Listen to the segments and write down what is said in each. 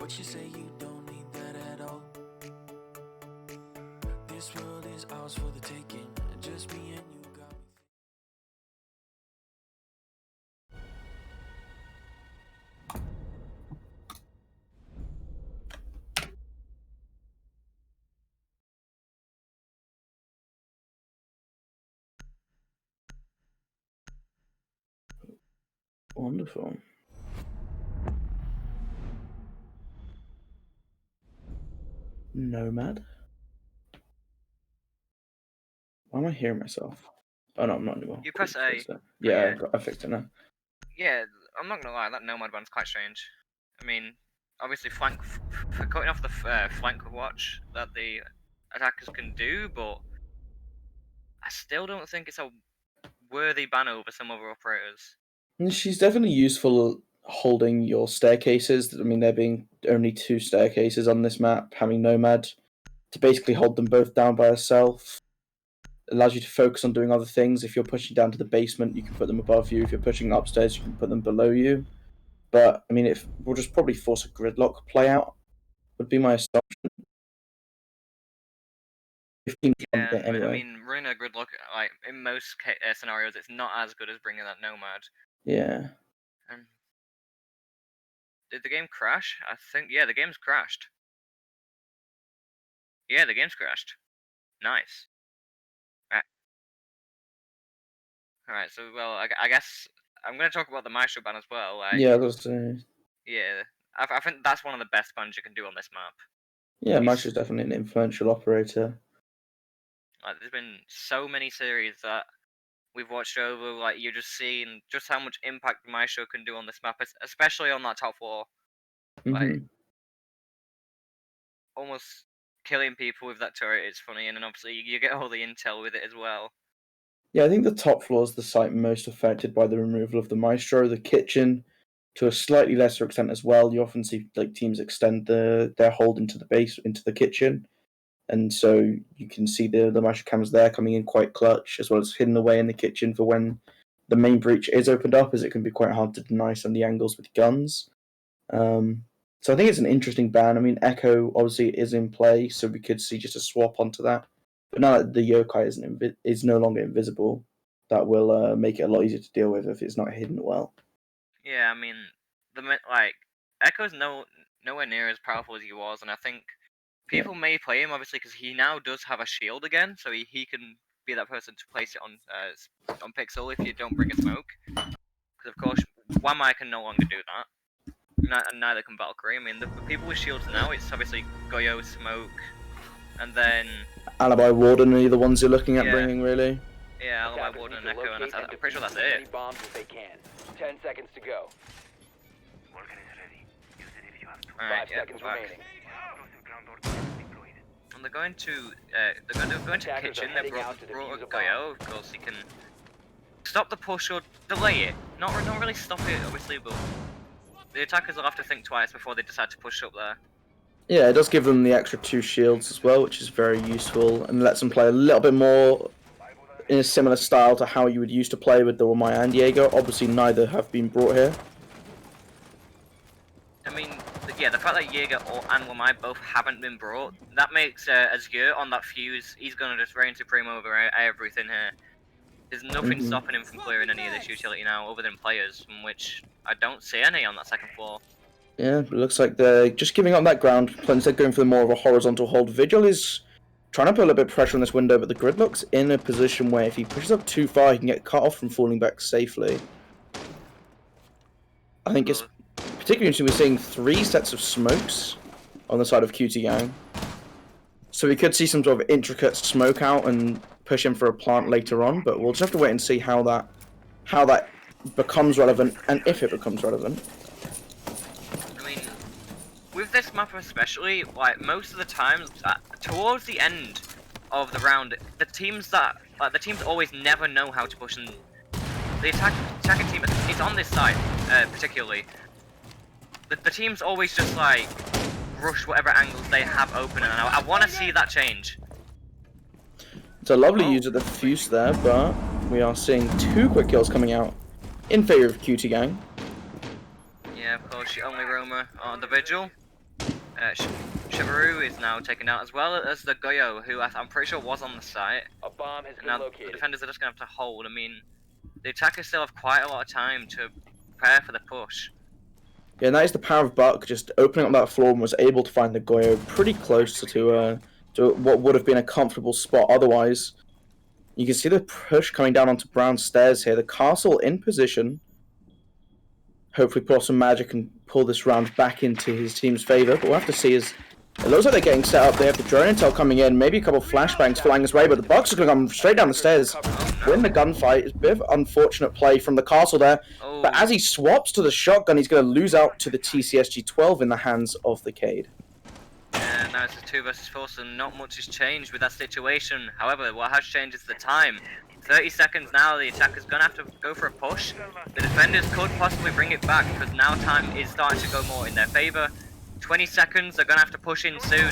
but you say you don't need that at all. This world is ours for the taking, just me and you got me. Wonderful. Nomad? Why am I hearing myself? Oh no, I'm not anymore. You press A. Yeah, I fixed it now. Yeah, I'm not gonna lie, that Nomad one's quite strange. I mean, obviously flank for cutting off the flank watch that the attackers can do, but I still don't think it's a worthy ban over some other operators. And she's definitely useful holding your staircases. I mean, there being only 2 staircases on this map, having Nomad to basically hold them both down by herself. Allows you to focus on doing other things. If you're pushing down to the basement, you can put them above you. If you're pushing upstairs, you can put them below you. But I mean, if we'll just probably force a gridlock play out, would be my assumption. 15 Yeah, bit anyway. I mean, running a gridlock, like in most scenarios, it's not as good as bringing that Nomad. Yeah. And did the game crash? I think the game's crashed. Yeah, the game's crashed. Nice. Alright, so, well, I guess I'm going to talk about the Maestro ban as well. Like, Yeah, that's yeah, I think that's one of the best bans you can do on this map. yeah, Maestro's definitely an influential operator. Like, there's been so many series that we've watched over, like, you're just seeing just how much impact Maestro can do on this map, especially on that top floor. Like, almost killing people with that turret is funny, and then obviously you get all the intel with it as well. Yeah, I think the top floor is the site most affected by the removal of the Maestro. The kitchen, to a slightly lesser extent as well. You often see like teams extend their hold into the base into the kitchen, and so you can see the Maestro cams there coming in quite clutch, as well as hidden away in the kitchen for when the main breach is opened up, as it can be quite hard to deny some of the angles with guns. So I think it's an interesting ban. I mean, Echo obviously is in play, so we could see just a swap onto that. But now that the yokai is no longer invisible, that will make it a lot easier to deal with if it's not hidden well. Yeah, I mean, Echo's nowhere near as powerful as he was, and I think people may play him obviously because he now does have a shield again, so he can be that person to place it on Pixel if you don't bring a smoke. Because of course, Wamai can no longer do that. And neither can Valkyrie. I mean, the people with shields now, it's obviously Goyo, Smoke, and then Alibi Warden are the ones you're looking at bringing, really. Yeah, Alibi Warden and Echo, and I'm pretty sure that's it. Bombs if they can. 10 seconds to go. Alright, 5 seconds remaining. And they're going to the kitchen. They brought a Goyo. Of course, he can stop the push or delay it. Not really stop it, obviously, but the attackers will have to think twice before they decide to push up there. Yeah, it does give them the extra 2 shields as well, which is very useful, and lets them play a little bit more in a similar style to how you would used to play with the Wamai and Diego. Obviously, neither have been brought here. I mean, yeah, the fact that Jaeger and Wamai both haven't been brought, that makes Azure on that fuse, he's going to just reign supreme over everything here. There's nothing stopping him from clearing any of this utility now, other than players, from which I don't see any on that second floor. Yeah, it looks like they're just giving up that ground, instead going for more of a horizontal hold. Vigil is trying to put a little bit of pressure on this window, but the Gridlock's in a position where if he pushes up too far, he can get cut off from falling back safely. I think it's particularly interesting we're seeing 3 sets of smokes on the side of QTG. So we could see some sort of intricate smoke out and push him for a plant later on, but we'll just have to wait and see how that becomes relevant, and if it becomes relevant. I mean, with this map especially, like, most of the times, towards the end of the round, the teams always never know how to push, and the attacking team is on this side, particularly. The teams always just, like, rush whatever angles they have open, and I want to see that change. It's a lovely use of the fuse there, but we are seeing 2 quick kills coming out in favor of QT Gang. Yeah, of course, the only roamer on the Vigil. Shibaru is now taken out, as well as the Goyo, who I'm pretty sure was on the site. A bomb has And been now the located. defenders are just going to have to hold. I mean, the attackers still have quite a lot of time to prepare for the push. Yeah, and that is the power of Buck, just opening up that floor and was able to find the Goyo pretty close to what would have been a comfortable spot otherwise. You can see the push coming down onto Brown's stairs here. The castle in position. Hopefully pull off some magic and pull this round back into his team's favour. But we'll have to see as it looks like they're getting set up. They have the drone intel coming in, maybe a couple of flashbangs flying his way, but the Bucks are going to come straight down the stairs, win the gunfight. It's a bit of unfortunate play from the castle there. Oh, But as he swaps to the shotgun, he's going to lose out to the TCSG-12 in the hands of the Cade. and now it's a 2 versus 4, so not much has changed with that situation. However, what has changed is the time. 30 seconds now, the attacker's going to have to go for a push. The defenders could possibly bring it back because now time is starting to go more in their favour. 20 seconds, they're going to have to push in soon.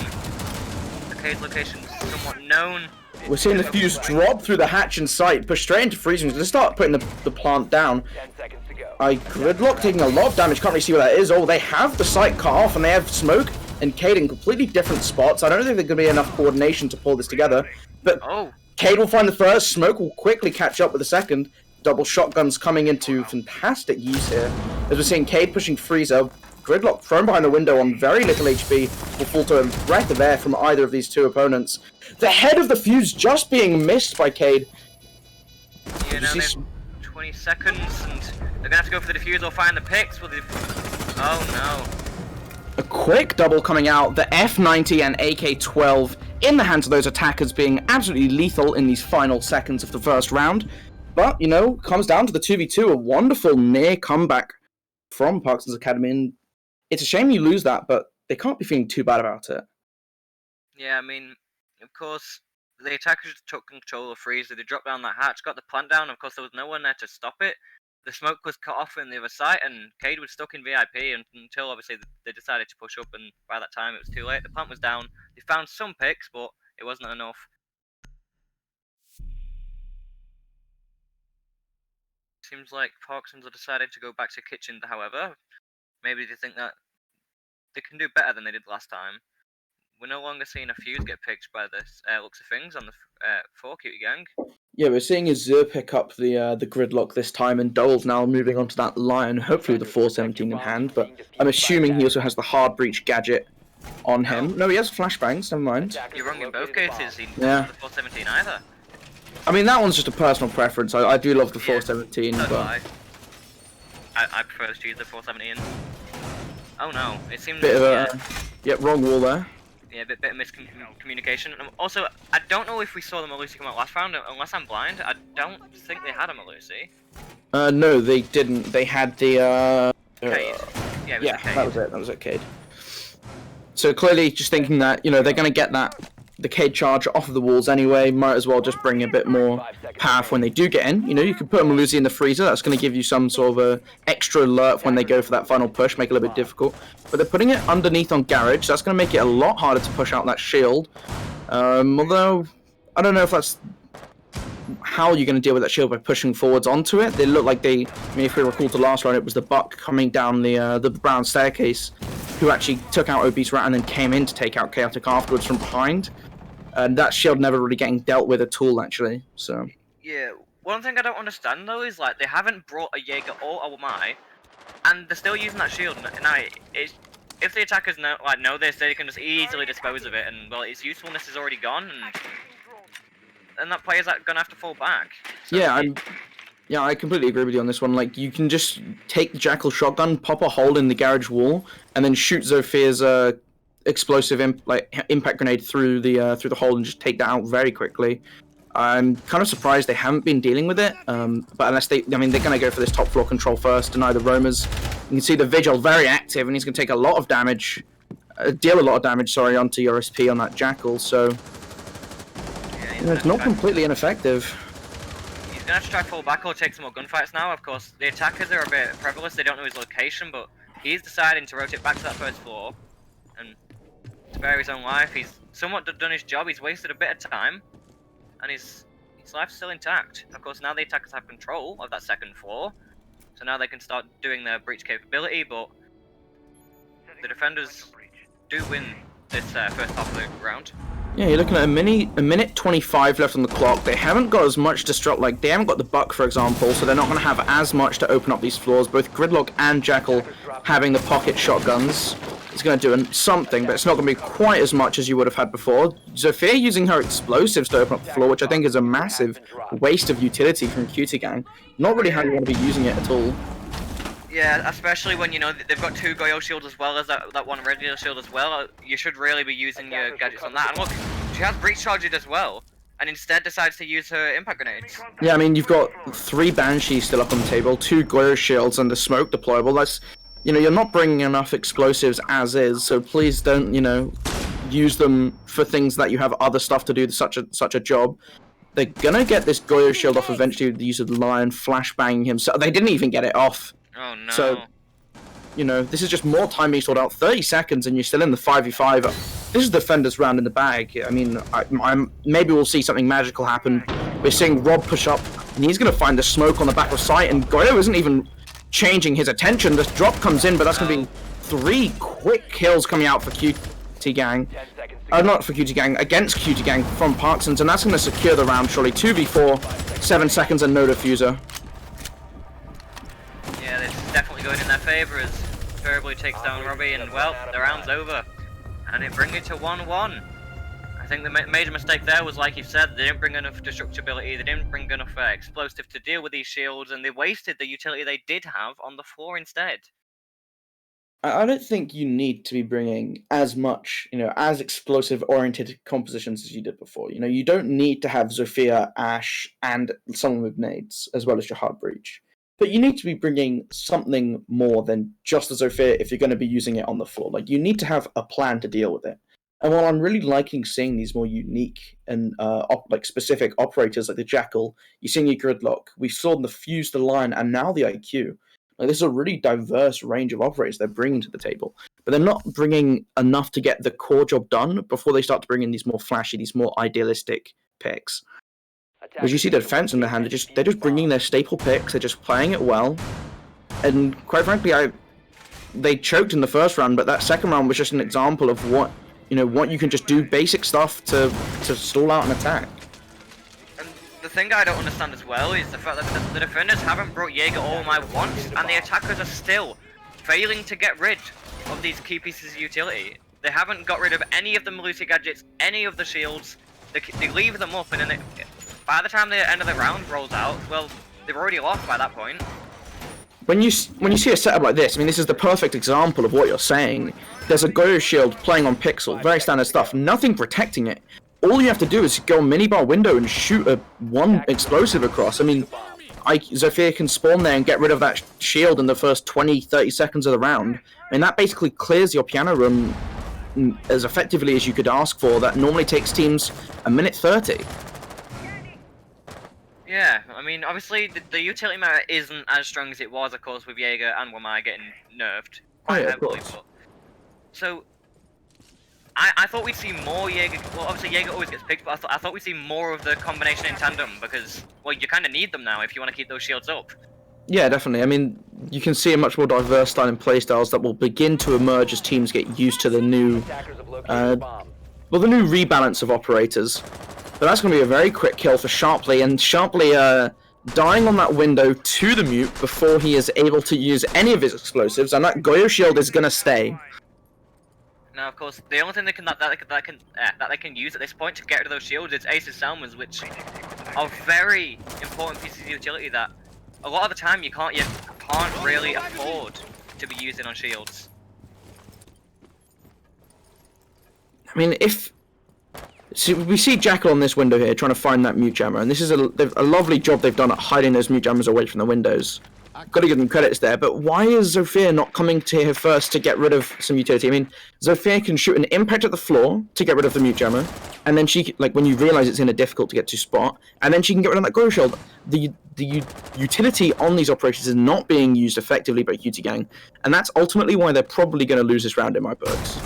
The Cade's location is somewhat known. We're seeing the fuse drop through the hatch in sight, push straight into freezing. He's going to start putting the plant down. 10 seconds to go. Gridlock taking a lot of damage, can't really see where that is. Oh, they have the site cut off and they have Smoke and Cade in completely different spots. I don't think there's going to be enough coordination to pull this together. But Oh, Cade will find the first, Smoke will quickly catch up with the second. Double shotguns coming into fantastic use here. As we're seeing Cade pushing Freezer, Gridlock thrown behind the window on very little HP will fall to a breath of air from either of these two opponents. The head of the fuse just being missed by Cade. yeah, now there's 20 seconds, and they're going to have to go for the defuse or find the picks. Oh no. A quick double coming out, the F90 and AK-12 in the hands of those attackers being absolutely lethal in these final seconds of the first round. But, you know, comes down to the 2v2, a wonderful near comeback from ParkEs Academy. And it's a shame you lose that, but they can't be feeling too bad about it. Yeah, I mean, of course, the attackers took control of Freezer. They dropped down that hatch, got the plant down. Of course, there was no one there to stop it. The smoke was cut off on the other side, and Cade was stuck in VIP until obviously they decided to push up. And by that time, it was too late. The plant was down. They found some picks, but it wasn't enough. Seems like ParkEs have decided to go back to kitchen. However, maybe they think that they can do better than they did last time. We're no longer seeing a fuse get picked by this looks of things on the 4 QT gang. Yeah, we're seeing Azur pick up the gridlock this time, and Dole's now moving on to that Lion, hopefully with the 417 in hand, but I'm assuming he also has the hard breach gadget on him. No, he has flashbangs, never mind. You're wrong in both cases. He doesn't Yeah. have the 417 either. I mean, that one's just a personal preference. I do love the Yeah, 417, So do but I prefer to use the 417. Oh no, it seems bit of a wrong wall there. yeah, bit of miscommunication. Also, I don't know if we saw the Malusi come out last round. Unless I'm blind, I don't think they had a Malusi. No, they didn't. They had the Cade. Yeah, it was yeah, a Cade. that was it. That was it, Cade. So clearly, just thinking that, you know, they're going to get the Cade charge off of the walls anyway. Might as well just bring a bit more power when they do get in. You know, you can put a Malusi in the freezer. That's going to give you some sort of a extra alert when they go for that final push, make it a little bit difficult. But they're putting it underneath on Garage. So that's going to make it a lot harder to push out that shield. Although, I don't know if that's how you're going to deal with that shield by pushing forwards onto it. They look like I mean, if we recall the last round, it was the Buck coming down the brown staircase who actually took out Obese Rat and then came in to take out Chaotic afterwards from behind. And that shield never really getting dealt with at all, actually. So Yeah, one thing I don't understand though is like they haven't brought a Jaeger or a Wamai, and they're still using that shield. Now, if the attackers know this, they can just easily dispose of it, and well, its usefulness is already gone, and that player's gonna have to fall back. So yeah, I completely agree with you on this one. Like, you can just take the Jackal shotgun, pop a hole in the garage wall, and then shoot Zofia's explosive impact grenade through the hole and just take that out very quickly. I'm kind of surprised they haven't been dealing with it, but unless they're going to go for this top floor control first, deny the roamers. You can see the Vigil very active, and he's going to take a lot of damage, deal a lot of damage, sorry, onto your SP on that Jackal, so yeah, you know, it's not completely ineffective. He's gonna have to try to fall back or take some more gunfights now. Of course, the attackers are a bit prevalent, they don't know his location, but he's deciding to rotate back to that first floor and spare his own life. He's somewhat done his job, he's wasted a bit of time, and his life's still intact. Of course, now the attackers have control of that second floor, so now they can start doing their breach capability, but the defenders do win this first half of the round. Yeah, you're looking at a minute 25 left on the clock. They haven't got as much destruct, like they haven't got the Buck, for example, so they're not going to have as much to open up these floors. Both Gridlock and Jackal having the pocket shotguns is going to do something, but it's not going to be quite as much as you would have had before. Zofia using her explosives to open up the floor, which I think is a massive waste of utility from QTG. Not really how you want to be using it at all. Yeah, especially when, you know, they've got 2 Goyo shields as well as that one regular shield as well. You should really be using your gadgets on that. And look, she has breach charges as well, and instead decides to use her impact grenades. Yeah, I mean, you've got 3 Banshees still up on the table, 2 Goyo shields, and the smoke deployable. That's, you know, you're not bringing enough explosives as is, so please don't, you know, use them for things that you have other stuff to do such a job. They're gonna get this Goyo shield off eventually with the use of the Lion flashbanging him. So they didn't even get it off. Oh no. So, you know, this is just more time being sorted out. 30 seconds and you're still in the 5v5. This is Defender's round in the bag. I mean, maybe we'll see something magical happen. We're seeing Rob push up, and he's going to find the smoke on the back of sight, and Goyo isn't even changing his attention. This drop comes in, but that's going to be 3 quick kills coming out for QTG. Not for QTG, against QTG from Parksons, and that's going to secure the round, surely. 2v4, 7 seconds and no diffuser. Yeah, this is definitely going in their favour as Terribly takes down Robbie, and well, the round's over. And it brings it to 1-1. I think the major mistake there was, like you said, they didn't bring enough destructibility, they didn't bring enough explosive to deal with these shields, and they wasted the utility they did have on the floor instead. I don't think you need to be bringing as much, you know, as explosive-oriented compositions as you did before. You know, you don't need to have Zofia, Ash, and someone with nades, as well as your hard breach. But you need to be bringing something more than just the Zofia if you're going to be using it on the floor. Like, you need to have a plan to deal with it. And while I'm really liking seeing these more unique and like specific operators like the Jackal, you're seeing your Gridlock, we saw the Fuse, the Lion, and now the IQ. Like, this is a really diverse range of operators they're bringing to the table. But they're not bringing enough to get the core job done before they start to bring in these more flashy, these more idealistic picks. Because you see the defense in their hand, they're just bringing their staple picks, they're just playing it well. And quite frankly, they choked in the first round, but that second round was just an example of what you can just do basic stuff to stall out an attack. And the thing I don't understand as well is the fact that the defenders haven't brought Jaeger all my once, and the attackers are still failing to get rid of these key pieces of utility. They haven't got rid of any of the Melusi gadgets, any of the shields. They leave them up, and then by the time the end of the round rolls out, well, they've already lost by that point. When you see a setup like this, I mean, this is the perfect example of what you're saying. There's a Goyo shield playing on Pixel, very standard stuff, nothing protecting it. All you have to do is go minibar window and shoot one explosive across. I mean, Zofia can spawn there and get rid of that shield in the first 20-30 seconds of the round. I mean, that basically clears your piano room as effectively as you could ask for. That normally takes teams a minute 30. Yeah, I mean, obviously, the utility meter isn't as strong as it was, of course, with Jaeger and Wamai getting nerfed quite heavily. But, so, I thought we'd see more Jaeger. Well, obviously, Jaeger always gets picked, but I thought we'd see more of the combination in tandem because, well, you kind of need them now if you want to keep those shields up. Yeah, definitely. I mean, you can see a much more diverse style in playstyles that will begin to emerge as teams get used to the new, the new rebalance of operators. But that's going to be a very quick kill for Sharply, and Sharply dying on that window to the mute before he is able to use any of his explosives, and that Goyo shield is going to stay. Now, of course, the only thing that they can use at this point to get rid of those shields is Ace's Salmons, which are very important pieces of utility that a lot of the time you can't really afford to be using on shields. I mean, we see Jackal on this window here trying to find that mute jammer, and this is a lovely job they've done at hiding those mute jammers away from the windows. Got to give them credits there, but why is Zofia not coming to here first to get rid of some utility? I mean, Zofia can shoot an impact at the floor to get rid of the mute jammer, and then she, like, when you realize it's in a difficult to get to spot, and then she can get rid of that Goyo shield. The utility on these operations is not being used effectively by QTG, and that's ultimately why they're probably going to lose this round in my books.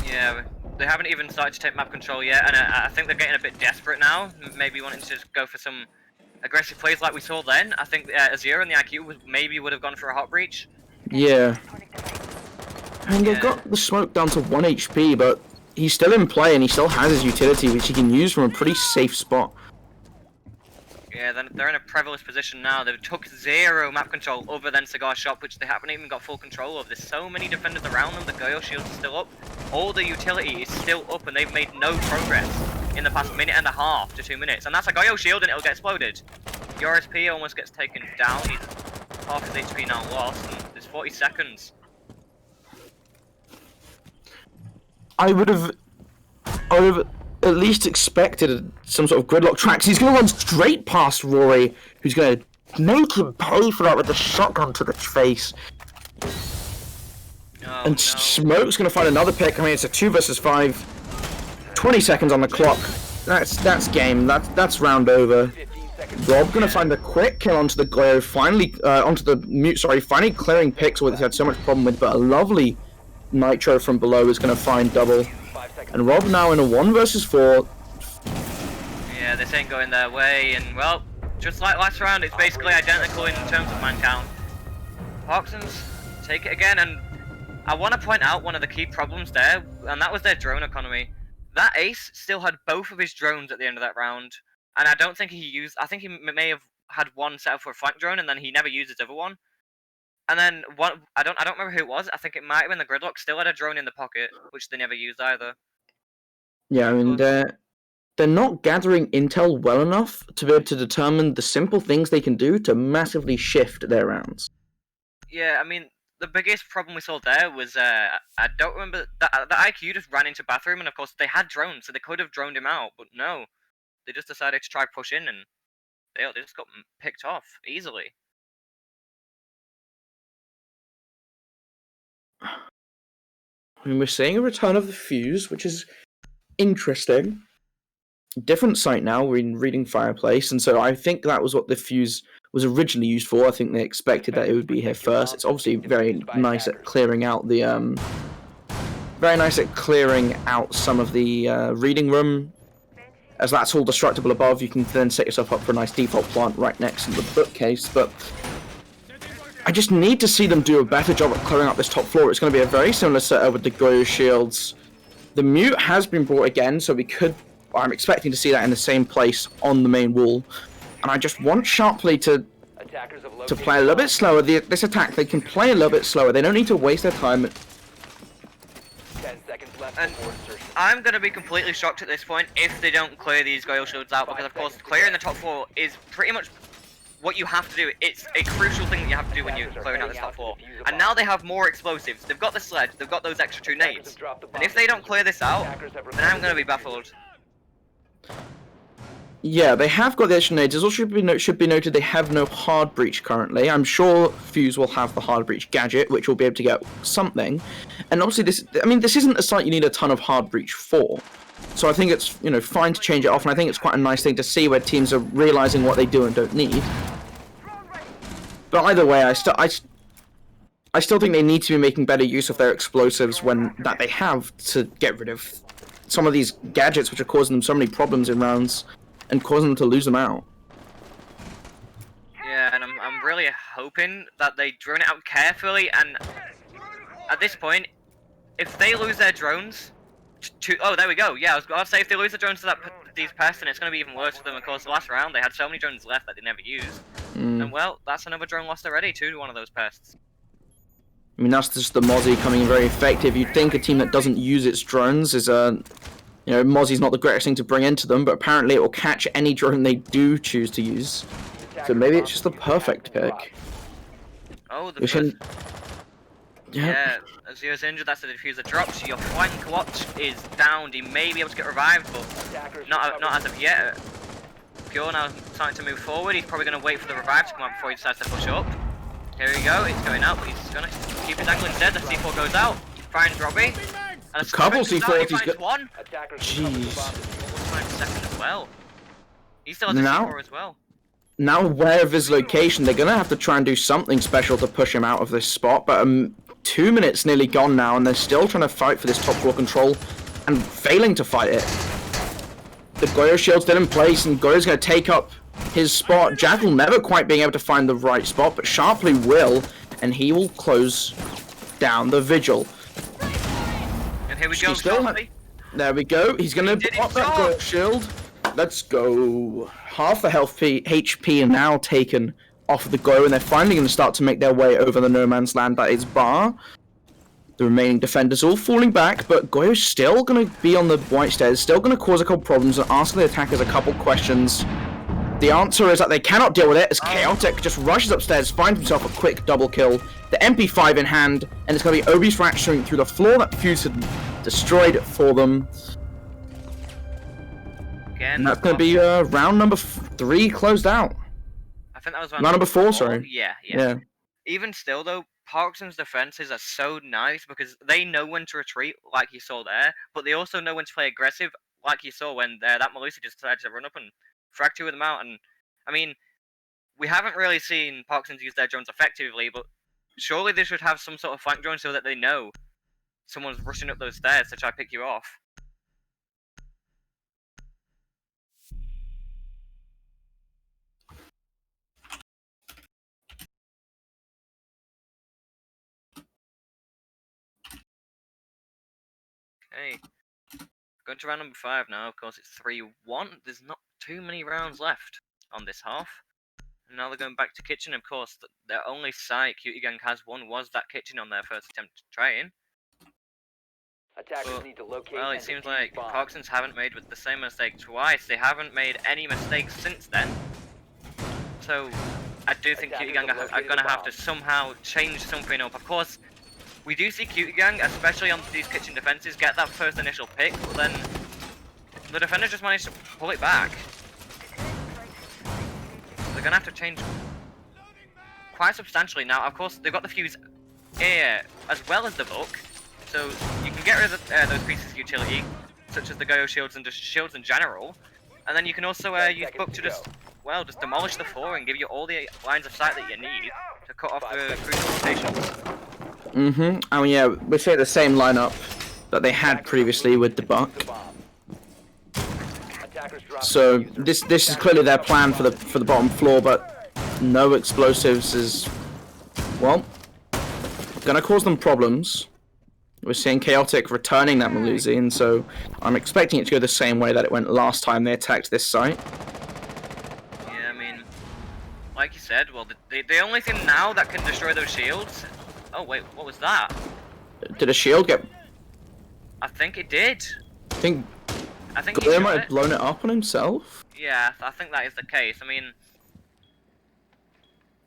Yeah. They haven't even started to take map control yet, and I think they're getting a bit desperate now, maybe wanting to just go for some aggressive plays like we saw then. I think Azure and the IQ maybe would have gone for a hot breach. Yeah. I mean, they've got the smoke down to 1 HP, but he's still in play and he still has his utility, which he can use from a pretty safe spot. Yeah, they're in a perilous position now. They took 0 map control other than Cigar Shop, which they haven't even got full control of. There's so many defenders around them. The Goyo shields are still up. All the utility is still up, and they've made no progress in the past minute and a half to 2 minutes. And that's a Goyo shield, and it'll get exploded. Your SP almost gets taken down. He's half his HP now lost, and there's 40 seconds. I would have at least expected some sort of gridlock tracks. He's going to run straight past Rory, who's going to make him pay for that with the shotgun to the face. Oh, And no. Smoke's going to find another pick. I mean, it's a 2 versus 5. 20 seconds on the clock. That's game. That's round over. 15 seconds. Rob going to find a quick kill onto the Glow, finally onto the mute. Sorry, finally clearing picks, what he had so much problem with. But a lovely Nitro from below is going to find double. 5 seconds. And Rob now in a 1 versus 4. Yeah, this ain't going their way, and well, just like last round, it's basically identical in terms of man count. ParkEs take it again, and I want to point out one of the key problems there, and that was their drone economy. That ace still had both of his drones at the end of that round, and I don't think he used. I think he may have had one set up for a flank drone, and then he never used his other one. And then one, I don't remember who it was. I think it might have been the Gridlock. Still had a drone in the pocket, which they never used either. Yeah, I mean, they're not gathering intel well enough to be able to determine the simple things they can do to massively shift their rounds. Yeah, I mean, the biggest problem we saw there was, I don't remember, the IQ just ran into bathroom, and of course they had drones, so they could have droned him out, but no. They just decided to try push in, and they just got picked off easily. I mean, we're seeing a return of the Fuse, which is interesting. Different site now, we're in Reading Fireplace, and so I think that was what the Fuse was originally used for. I think they expected that it would be here first. It's obviously very nice at clearing out the some of the reading room. As that's all destructible above, you can then set yourself up for a nice default plant right next to the bookcase, but I just need to see them do a better job at clearing out this top floor. It's going to be a very similar setup with the Goyo shields. The mute has been brought again, so I'm expecting to see that in the same place on the main wall. And I just want Sharply to play a little bit slower. This attack, they can play a little bit slower. They don't need to waste their time. 10 seconds left And before insertion. I'm going to be completely shocked at this point if they don't clear these Goyo shields out, because of course clearing the top floor is pretty much what you have to do. It's a crucial thing that you have to do when you're clearing out this top floor. And now they have more explosives. They've got the sledge, they've got those extra 2 nades. And if they don't clear this out, then I'm going to be baffled. Yeah, they have got the extra nades. It also should be noted they have no hard breach currently. I'm sure Fuse will have the hard breach gadget, which will be able to get something. And obviously this isn't a site you need a ton of hard breach for. So I think it's, fine to change it off, and I think it's quite a nice thing to see where teams are realizing what they do and don't need. But either way, I still think they need to be making better use of their explosives that they have to get rid of some of these gadgets which are causing them so many problems in rounds and causing them to lose them out. Yeah, and I'm really hoping that they drone it out carefully, and at this point, if they lose their drones oh, there we go. Yeah, I was about to say, if they lose the drones to these pests, then it's going to be even worse for them. Of course, the last round, they had so many drones left that they never used. And well, that's another drone lost already to one of those pests. I mean, that's just the Mozzie coming in very effective. You'd think a team that doesn't use its drones is Mozzie's not the greatest thing to bring into them, but apparently it will catch any drone they do choose to use. So maybe it's just the perfect pick. Oh, the first... Yeah, Azir's injured, that's the diffuser drops. Your flank watch is downed. He may be able to get revived, but not as of yet. Pure now starting to move forward. He's probably going to wait for the revive to come out before he decides to push up. Here we go, it's going out, but he's going to keep his angle instead. The C4 goes out. Finds Robbie. And a couple C4s, he's got. One. Jeez. 5 seconds as well. He still has a C4 as well. Now aware of his location, they're going to have to try and do something special to push him out of this spot, but 2 minutes nearly gone now, and they're still trying to fight for this top floor control, and failing to fight it. The Goyo shield's still in place, and Goyo's going to take up his spot. Jackal never quite being able to find the right spot, but Sharply will, and he will close down the Vigil. Here we go, He's still Shorty. There we go. He's gonna did it, pop that Short. gold shield. Let's go. Half the health HP are now taken off of the Go, and they're finally going to start to make their way over the no man's land that is Bar. The remaining defenders all falling back, but Goyo's still going to be on the white stairs, still going to cause a couple problems and ask the attackers a couple questions. The answer is that they cannot deal with it, as Chaotic just rushes upstairs, finds himself a quick double kill, the MP5 in hand, and it's going to be Obi's fracturing through the floor that Fuse had destroyed for them. Again, And that's going to be round number 3 closed out. I think that was Round number 4, sorry. Yeah. Even still, though, ParkEs' defenses are so nice because they know when to retreat, like you saw there, but they also know when to play aggressive, like you saw when that Melusi just decided to run up and fracture with them out. And I mean, we haven't really seen ParkEs use their drones effectively, but surely they should have some sort of flank drone so that they know someone's rushing up those stairs to try to pick you off. Okay, going to round number 5 now. Of course, it's 3-1. There's not too many rounds left on this half. And now they're going back to kitchen. Of course, their only site QTG has won was that kitchen on their first attempt to try in. Attackers But, need to locate well, it and seems defuse like bombs. ParkEs haven't made the same mistake twice. They haven't made any mistakes since then. So, I do think Attackers QTG have are located going to the have to bomb. somehow change something up. Of course, we do see QTG, especially on these kitchen defenses, get that first initial pick, but then the defender just managed to pull it back. They're going to have to change quite substantially now. Of course, they've got the fuse here as well as the book, so you can get rid of those pieces of utility, such as the Goyo shields and just shields in general, and then you can also use book to just demolish the floor and give you all the lines of sight that you need to cut off the crucial rotations. I mean, yeah, we say the same lineup that they had previously with the Buck. So this is clearly their plan for the bottom floor, but no explosives is, well, gonna cause them problems. We're seeing Chaotic returning that Melusi, and so I'm expecting it to go the same way that it went last time they attacked this site. Yeah, I mean, like you said, well, the only thing now that can destroy those shields... Oh, wait, what was that? Did a shield get... I think it did. I think he Goyo shot might it. have blown it up on himself? Yeah, I think that is the case. I mean...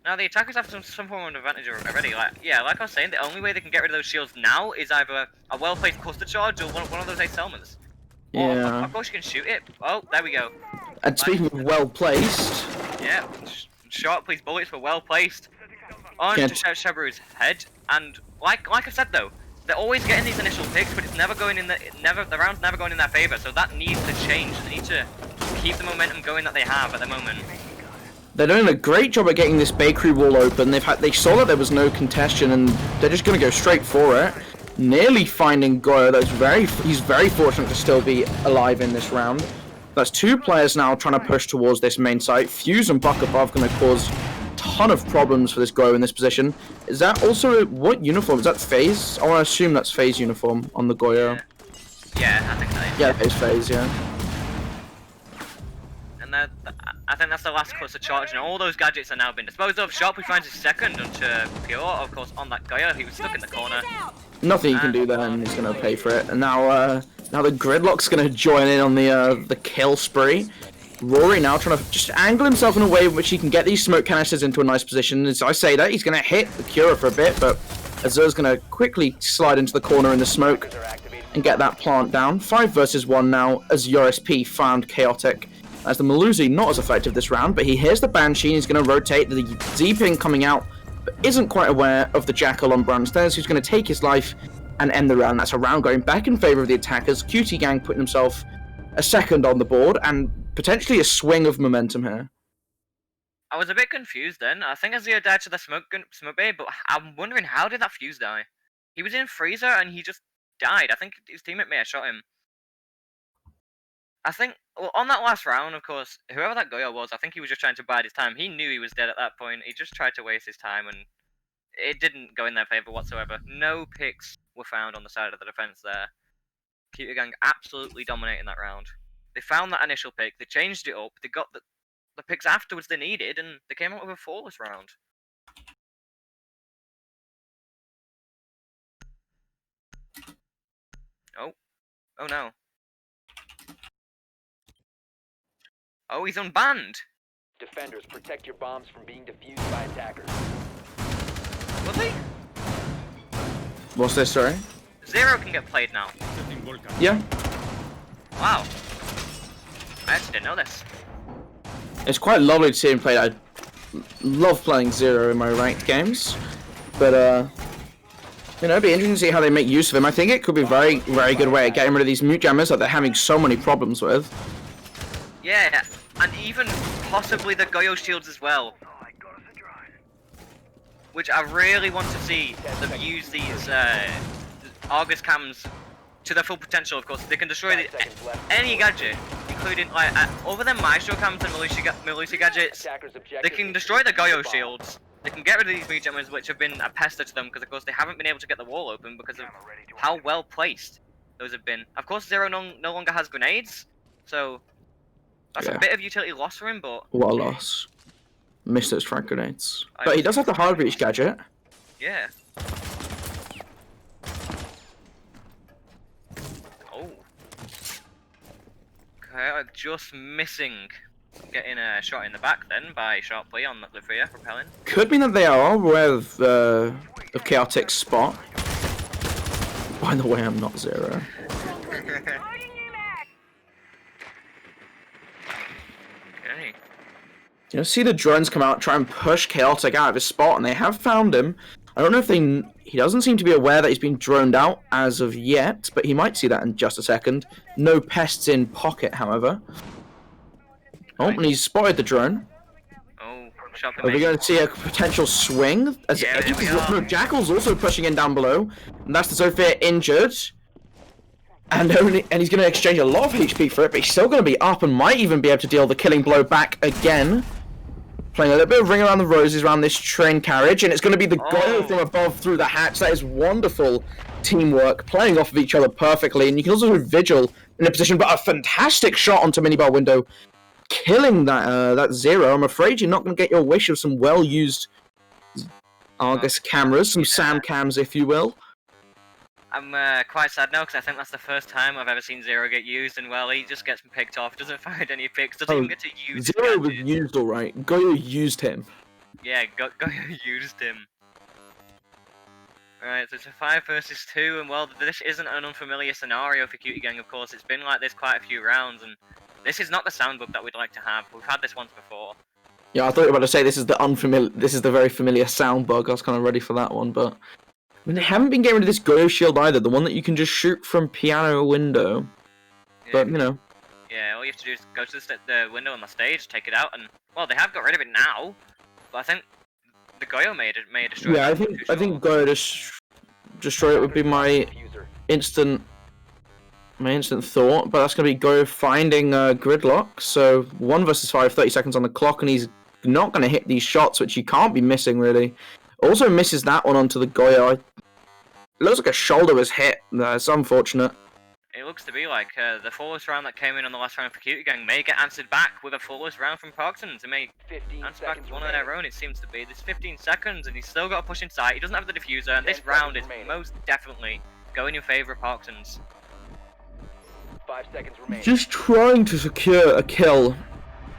Now, the attackers have some form of advantage already. Like I was saying, the only way they can get rid of those shields now is either a well-placed cluster charge or one of those ace elements. Yeah. Of course you can shoot it. Oh, there we go. And speaking of well-placed... Yeah, short, please, bullets were well-placed. On to Shabru's head, and like I said though, they're always getting these initial picks, but it's never going in the round's never going in their favor. So that needs to change. They need to keep the momentum going that they have at the moment. They're doing a great job at getting this bakery wall open. They saw that there was no contention, and they're just going to go straight for it. Nearly finding Goyo. He's very fortunate to still be alive in this round. That's 2 players now trying to push towards this main site. Fuse and Buck above going to cause a ton of problems for this Goyo in this position. Is that also what uniform? Is that FaZe? I want to assume that's FaZe uniform on the Goyo. Yeah, I think that is. Yeah, it's FaZe, yeah. And I think that's the last cluster charge, and all those gadgets are now been disposed of. Sharply finds his second onto Pure, of course, on that Goyo. He was stuck in the corner. Nothing you can do there, and he's going to pay for it. And now the Gridlock's going to join in on the kill spree. Rory now trying to just angle himself in a way in which he can get these smoke canisters into a nice position. As I say that, he's going to hit the Cura for a bit, but Azur's going to quickly slide into the corner in the smoke and get that plant down. 5 versus 1 now, as URSP found Chaotic. As the Melusi not as effective this round, but he hears the Banshee and he's going to rotate. The Z-Ping coming out, but isn't quite aware of the Jackal on Brandstairs, who's going to take his life and end the round. That's a round going back in favor of the attackers. QT Gang putting himself a second on the board, and potentially a swing of momentum here. I was a bit confused then. I think Azir died to the smoke bay, but I'm wondering, how did that fuse die? He was in freezer and he just died. I think his teammate may have shot him. I think, well, on that last round, of course, whoever that Goyo was, I think he was just trying to bide his time. He knew he was dead at that point. He just tried to waste his time, and it didn't go in their favor whatsoever. No picks were found on the side of the defense there. QT Gang absolutely dominating that round. They found that initial pick, they changed it up, they got the picks afterwards they needed, and they came out with a flawless round. Oh no. Oh, he's unbanned! Defenders, protect your bombs from being defused by attackers. Was he? What's this, sorry? Zero can get played now. Yeah. Wow. I actually didn't know this. It's quite lovely to see him play. I love playing Zero in my ranked games. But, it'd be interesting to see how they make use of him. I think it could be a very, very good way of getting rid of these mute jammers that they're having so many problems with. Yeah, and even possibly the Goyo shields as well. Which I really want to see them use these Argus cams to their full potential. Of course, they can destroy any gadget, including other than Maestro cams and Melusi gadgets. They can destroy the Goyo shields. They can get rid of these mute jammers, which have been a pester to them because, of course, they haven't been able to get the wall open because of how well placed those have been. Of course, Zero no longer has grenades, so that's a bit of utility loss for him. But what a loss. Missed those frag grenades. But he does have the hard breach gadget. Yeah. Oh. Okay, just missing getting a shot in the back then by sharp play on the Freya propelling. Could mean that they are aware of Chaotic's spot. By the way, I'm not Zero. Okay. See the drones come out, try and push Chaotic out of his spot, and they have found him. I don't know if he doesn't seem to be aware that he's been droned out as of yet, but he might see that in just a second. No pests in pocket, however. Oh, and he's spotted the drone. Oh, shot Are we going to see a potential swing? No, Jackal's also pushing in down below, and that's the Sophia injured. And he's going to exchange a lot of HP for it, but he's still going to be up and might even be able to deal the killing blow back again. Playing a little bit of Ring Around the Roses around this train carriage, and it's going to be the Goyo from above through the hatch. That is wonderful teamwork, playing off of each other perfectly, and you can also do Vigil in a position, but a fantastic shot onto Minibar window, killing that Zero. I'm afraid you're not going to get your wish of some well-used Argus cameras, some SAM cams, if you will. I'm quite sad now because I think that's the first time I've ever seen Zero get used, and well, he just gets picked off, doesn't find any picks, doesn't even get to use Zero was used alright. Goyo used him. Yeah, Goyo used him. Alright, so it's a 5 versus 2, and well, this isn't an unfamiliar scenario for QT Gang, of course. It's been like this quite a few rounds, and this is not the soundbook that we'd like to have. We've had this once before. Yeah, I thought you were about to say this is the very familiar sound bug. I was kind of ready for that one, but I mean, they haven't been getting rid of this Goyo shield either, the one that you can just shoot from piano window. Yeah, but, Yeah, all you have to do is go to the window on the stage, take it out, and, well, they have got rid of it now, but I think the Goyo may destroy it. Yeah, I think Goyo destroy it would be my instant thought, but that's going to be Goyo finding Gridlock, so 1 versus 5, 30 seconds on the clock, and he's not going to hit these shots, which he can't be missing, really. Also misses that one onto the Goyo. It looks like a shoulder was hit. It's unfortunate. It looks to be like the flawless round that came in on the last round for QT Gang may get answered back with a flawless round from ParkEs. It may answer back one of their own, it seems to be. There's 15 seconds and he's still got to push inside. He doesn't have the diffuser, and this round is most definitely going in favour of ParkEs. 5 seconds remaining. Just trying to secure a kill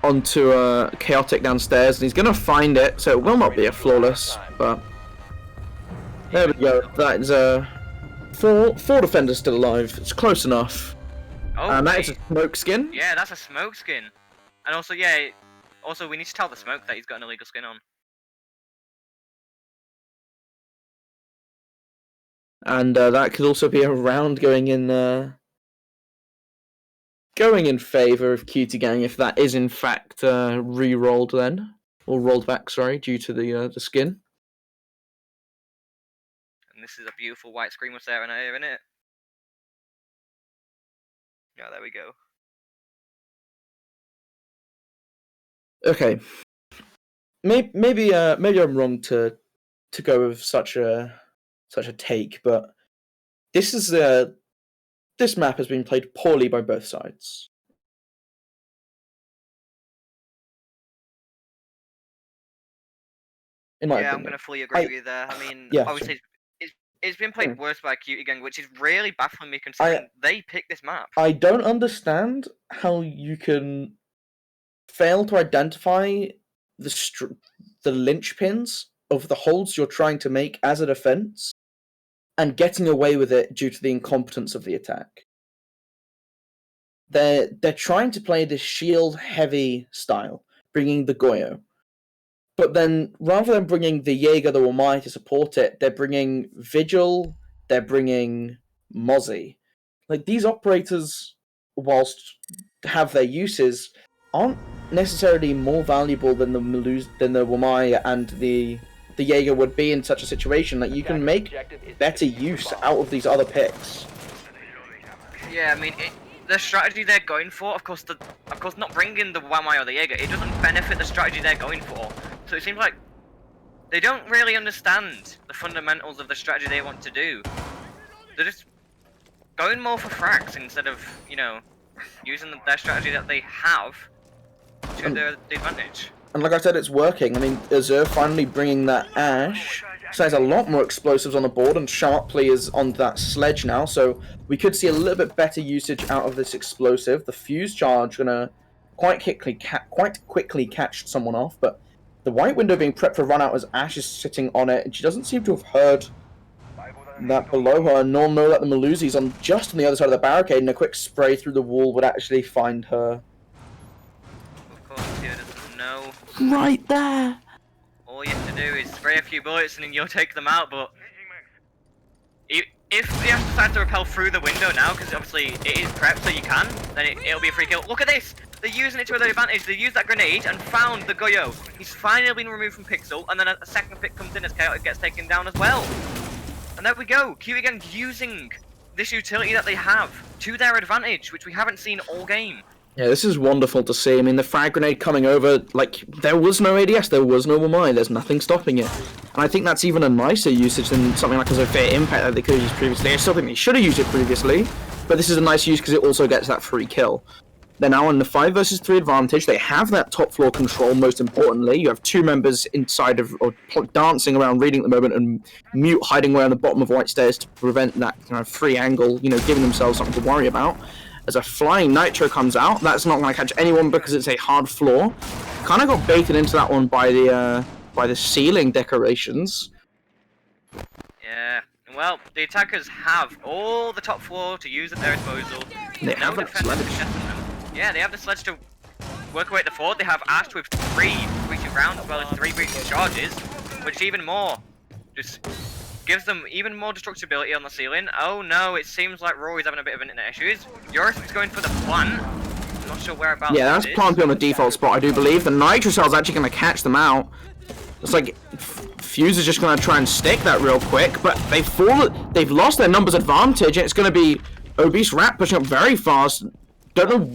onto Chaotic downstairs, and he's going to find it, so it will not be a flawless, but there we go. That is four defenders still alive. It's close enough. Oh, and that is a smoke skin. Yeah, that's a smoke skin. And also, yeah, we need to tell the smoke that he's got an illegal skin on. And that could also be a round going in favour of QT Gang if that is in fact re-rolled then, or rolled back, sorry, due to the skin. And this is a beautiful white screen with Sarah here, isn't it? Yeah, there we go. Okay, maybe I'm wrong to go with such a take, but this is this map has been played poorly by both sides. In my Yeah, I'm opinion. going to fully agree with you there. I mean, yeah, obviously, it's been played worse by QT which is really baffling me considering they picked this map. I don't understand how you can fail to identify the linchpins of the holds you're trying to make as a defense and getting away with it due to the incompetence of the attack. They're trying to play this shield-heavy style, bringing the Goyo. But then, rather than bringing the Jaeger, the Wamai to support it, they're bringing Vigil, they're bringing Mozzie. Like, these operators, whilst have their uses, aren't necessarily more valuable than the Wamai and the Jaeger would be in such a situation. Like, you can make better use out of these other picks. Yeah, I mean, the strategy they're going for, of course, not bringing the Wamai or the Jaeger, it doesn't benefit the strategy they're going for. So it seems like they don't really understand the fundamentals of the strategy they want to do. They're just going more for frags instead of, you know, using their strategy that they have to their advantage. And like I said, it's working. I mean, Azure finally bringing that Ash. So there's a lot more explosives on the board, and Sharpley is on that sledge now, so we could see a little bit better usage out of this explosive. The fuse charge gonna quite quickly catch someone off, but the white window being prepped for run out as Ash is sitting on it, and she doesn't seem to have heard that below her, nor know that the Maluzi's just on the other side of the barricade, and a quick spray through the wall would actually find her. Of course, he doesn't know. Right there! All you have to do is spray a few bullets and then you'll take them out, but if they have to decide to rappel through the window now, because obviously it is prepped so you can, then it'll be a free kill. Look at this! They're using it to their advantage. They used that grenade and found the Goyo. He's finally been removed from Pixel, and then a second pick comes in as Chaotic gets taken down as well. And there we go. QT again using this utility that they have to their advantage, which we haven't seen all game. Yeah, this is wonderful to see. I mean, the frag grenade coming over, like, there was no ADS, there was no Wamai, there's nothing stopping it. And I think that's even a nicer usage than something like a Fair Impact that they could have used previously. I still think they should have used it previously, but this is a nice use because it also gets that free kill. They're now in the 5 versus 3 advantage. They have that top floor control, most importantly. You have 2 members inside of, or dancing around, reading at the moment, and Mute hiding away on the bottom of White Stairs to prevent that kind of free angle, you know, giving themselves something to worry about. As a flying Nitro comes out, that's not going to catch anyone because it's a hard floor. Kind of got baited into that one by the ceiling decorations. Yeah, well, the attackers have all the top floor to use at their disposal. They have that sledge. Yeah, they have the sledge to work away at the fort. They have Ash with 3 breaching rounds as well as 3 breaching charges, which even more just gives them even more destructibility on the ceiling. Oh no, it seems like Rory's having a bit of internet issues. Yoris is going for the plant. I'm not sure whereabouts. Yeah, that's Plant on the default spot, I do believe. The Nitro Cell's actually going to catch them out. It's like Fuse is just going to try and stick that real quick, but they've lost their numbers advantage, and it's going to be Obese Rat pushing up very fast. Don't know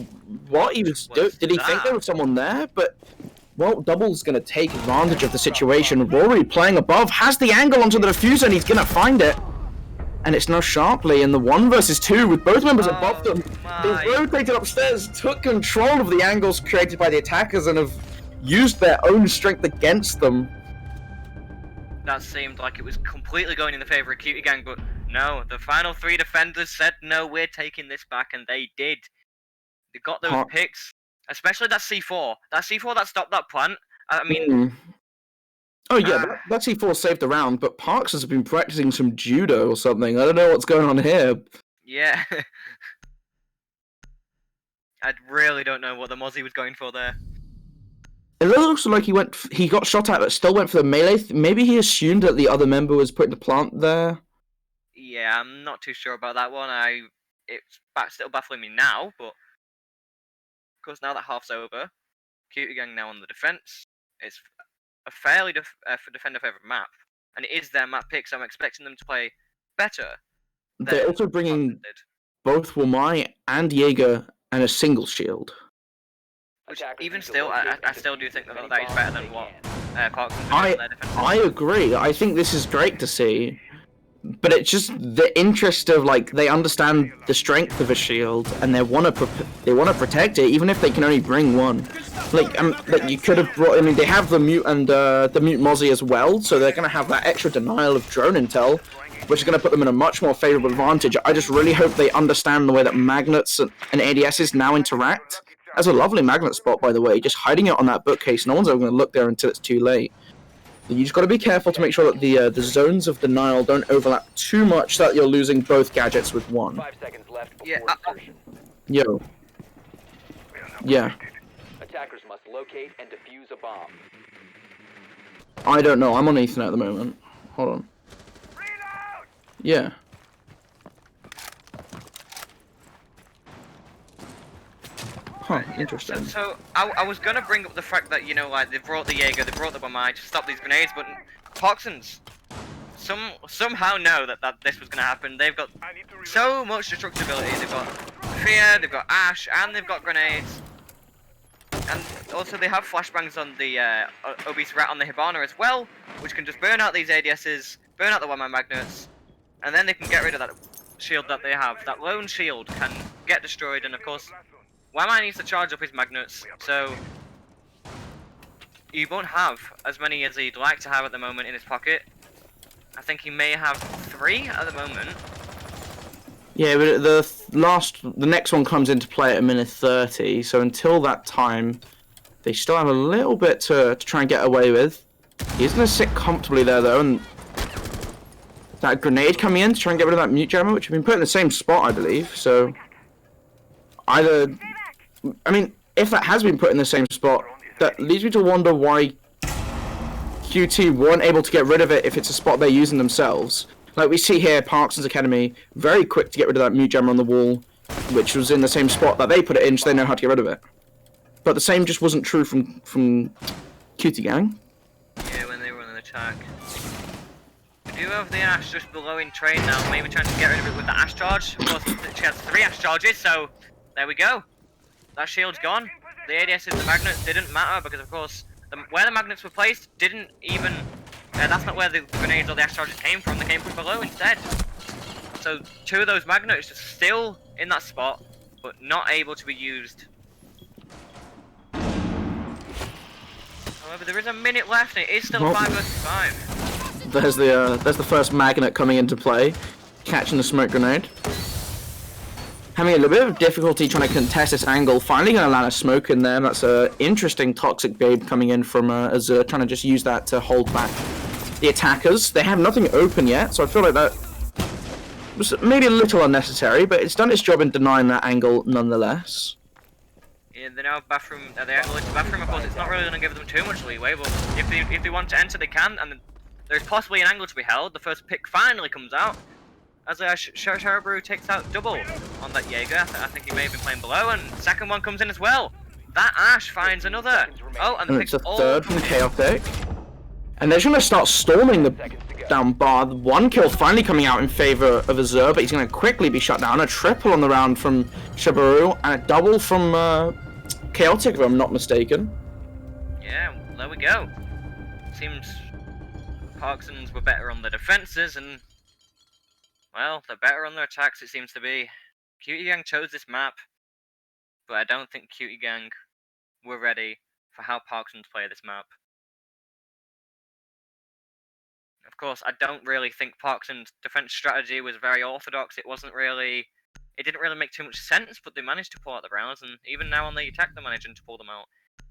what he was doing. Did he think there was someone there? But, well, Double's going to take advantage of the situation. Rory playing above, has the angle onto the diffuser, and he's going to find it. And it's now Sharpley in the 1 versus 2 with both members above them. They've rotated upstairs, took control of the angles created by the attackers, and have used their own strength against them. That seemed like it was completely going in the favour of QT Gang, but no, the final 3 defenders said, no, we're taking this back, and they did. They got those picks, especially that C4. That C4 that stopped that plant, I mean... Oh yeah, that C4 saved the round, but ParkEs has been practicing some judo or something. I don't know what's going on here. Yeah. I really don't know what the Mozzie was going for there. It looks like he got shot at, but still went for the melee. Maybe he assumed that the other member was putting the plant there. Yeah, I'm not too sure about that one. It's still baffling me now, but of course now that half's over, QT Gang now on the defense. It's a fairly defender favourite map, and it is their map pick, so I'm expecting them to play better. They're also bringing both Wamai and Jaeger and a single shield. Which, even still, I still do think that is better than what ParkEs can do in their defense. I agree. I think this is great to see. but it's just the interest of like they understand the strength of a shield and they want to protect it even if they can only bring one. Like you could have brought. I mean, they have the mute and the mute Mozzie as well, so they're gonna have that extra denial of drone intel, which is gonna put them in a much more favorable advantage. I just really hope they understand the way that magnets and ADSs now interact. That's a lovely magnet spot, by the way. Just hiding it on that bookcase, no one's ever gonna look there until it's too late. You just got to be careful to make sure that the zones of denial don't overlap too much, so that you're losing both gadgets with one. 5 seconds left before Yeah, insertion. Yo. Yeah. Attackers must locate and defuse a bomb. I don't know. I'm on Ethernet at the moment. Hold on. Yeah. Huh, interesting. So I was gonna bring up the fact that, you know, like, they brought the Jaeger, they brought the bomber to stop these grenades, but Parksons somehow know that this was gonna happen. They've got so much destructibility. They've got Fear, they've got Ash, and they've got grenades. And also they have flashbangs on the obese rat on the Hibana as well, which can just burn out these ADSs, burn out the one-man magnets, and then they can get rid of that shield that they have. That lone shield can get destroyed, and of course, Wama needs to charge up his magnets, so he won't have as many as he'd like to have at the moment in his pocket. I think he may have 3 at the moment. Yeah, but the next one comes into play at a minute 30, so until that time, they still have a little bit to try and get away with. He's going to sit comfortably there, though, and that grenade coming in to try and get rid of that mute jammer, which has been put in the same spot, I believe, so either... I mean, if that has been put in the same spot, that leads me to wonder why QT weren't able to get rid of it if it's a spot they're using themselves. Like we see here, Parkson's Academy, very quick to get rid of that mute jammer on the wall, which was in the same spot that they put it in, so they know how to get rid of it. But the same just wasn't true from QT Gang. Yeah, when they were on the attack. We do have the Ash just below in trade now, maybe trying to get rid of it with the Ash charge. Of course, she has 3 Ash charges, so there we go. That shield's gone. The ADS and the magnets didn't matter because, of course, where the magnets were placed didn't even... that's not where the grenades or the Ash charges came from. They came from below instead. So 2 of those magnets are still in that spot, but not able to be used. However, there is a minute left, and it is still 5 versus 5. There's the first magnet coming into play, catching the smoke grenade. Having a little bit of difficulty trying to contest this angle, finally going to land a smoke in there. That's an interesting Toxic Babe coming in from Azure, trying to just use that to hold back the attackers. They have nothing open yet, so I feel like that was maybe a little unnecessary, but it's done its job in denying that angle nonetheless. Yeah, they're now bathroom. They have the bathroom, of course. It's not really going to give them too much leeway, but if they want to enter, they can, and there's possibly an angle to be held. The first pick finally comes out. As Sharabru takes out double on that Jaeger. I think he may have been playing below, and the second one comes in as well. That Ash finds another. Oh, and it's a third from Chaotic. And they're going to start storming the down bar. 1 kill finally coming out in favor of Azure, but he's going to quickly be shut down. A triple on the round from Shabaru, and a double from Chaotic, if I'm not mistaken. Yeah, there we go. Seems Parksons were better on the defenses, and well, they're better on their attacks, it seems to be. QT Gang chose this map, but I don't think QT Gang were ready for how Parksons play this map. Of course, I don't really think Parksons' defense strategy was very orthodox. It didn't really make too much sense, but they managed to pull out the rounds, and even now on the attack, they're managing to pull them out.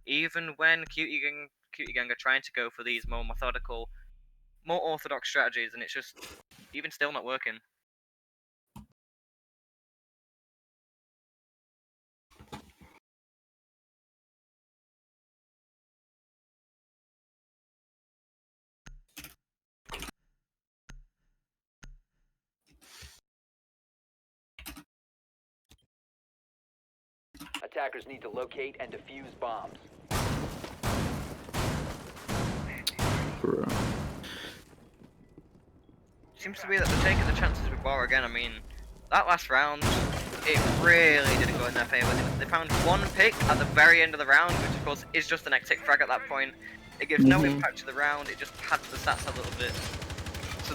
Even when QT Gang are trying to go for these more methodical, more orthodox strategies, and it's just even still not working. Attackers need to locate and defuse bombs. Seems to be that they're taking the chances with Bar again. I mean, that last round, it really didn't go in their favour. They found 1 pick at the very end of the round, which of course is just an exit frag at that point. It gives no impact to the round, it just pads the stats a little bit. So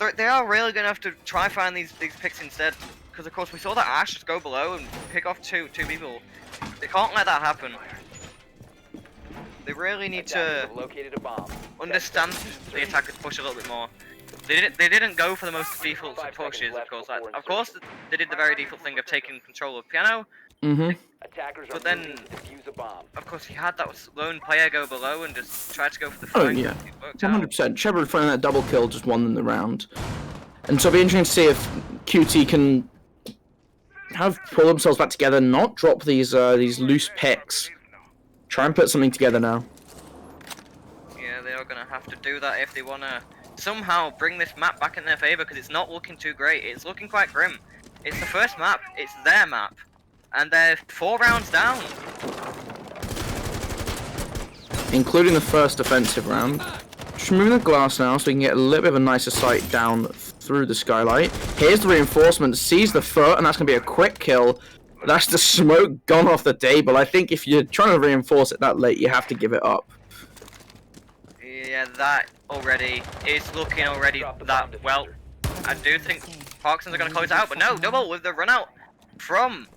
they are really gonna have to try find these picks instead, because of course we saw that Ash just go below and pick off two people. They can't let that happen. They really need Attackers to have located a bomb. understand the attackers push a little bit more. They didn't go for the most default pushes, of course. Like, of course, they did the very default thing of taking control of piano. Attackers are But then- moving to defuse a bomb. Of course, he had that lone player go below and just tried to go for the Oh flank. yeah, It worked out. 100%. Shepard finding that double kill just won them the round. And so it'll be interesting to see if QT can pull themselves back together, not drop these loose picks. Try and put something together now. Yeah, they are gonna have to do that if they wanna somehow bring this map back in their favor, because it's not looking too great. It's looking quite grim. It's the first map. It's their map, and they're 4 rounds down. Including the first defensive round. Just removing the glass now so we can get a little bit of a nicer sight down through the skylight. Here's the reinforcement, sees the foot, and that's going to be a quick kill. That's the smoke gone off the table. I think if you're trying to reinforce it that late, you have to give it up. Yeah, that already is looking already that well. I do think ParkEs are going to close it out, but no, double with the run out from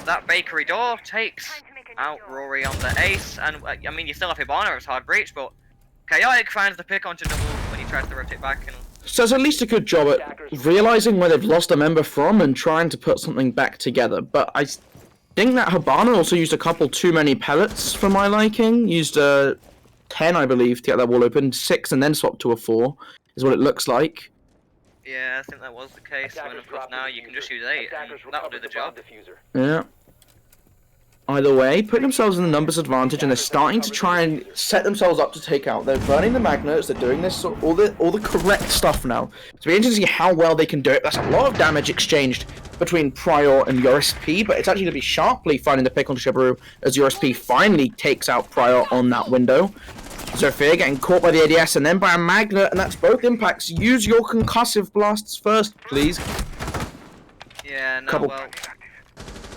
that bakery door takes out Rory on the ace, and I mean you still have Hibana as hard breach, but Chaotic finds the pick onto double when he tries to rotate back. And So it's at least a good job at realizing where they've lost a member from and trying to put something back together. But I think that Hibana also used a couple too many pellets for my liking. Used 10, I believe, to get that wall open. 6 and then swapped to a 4 is what it looks like. yeah, I think that was the case. When Attackers of course drop the now you can diffuser. just use 8, Attackers and that'll do recovered the bomb job. diffuser. Yeah. Either way, putting themselves in the numbers advantage, and they're starting to try and set themselves up to take out. They're burning the magnets. They're doing this all the correct stuff now. It's really interesting to see how well they can do it. That's a lot of damage exchanged between Prior and USP, but it's actually going to be sharply finding the pick onto Shibaru as USP finally takes out Prior on that window. Zofia getting caught by the ADS and then by a magnet, and that's both impacts. Use your concussive blasts first, please. Yeah, no, Couple- well,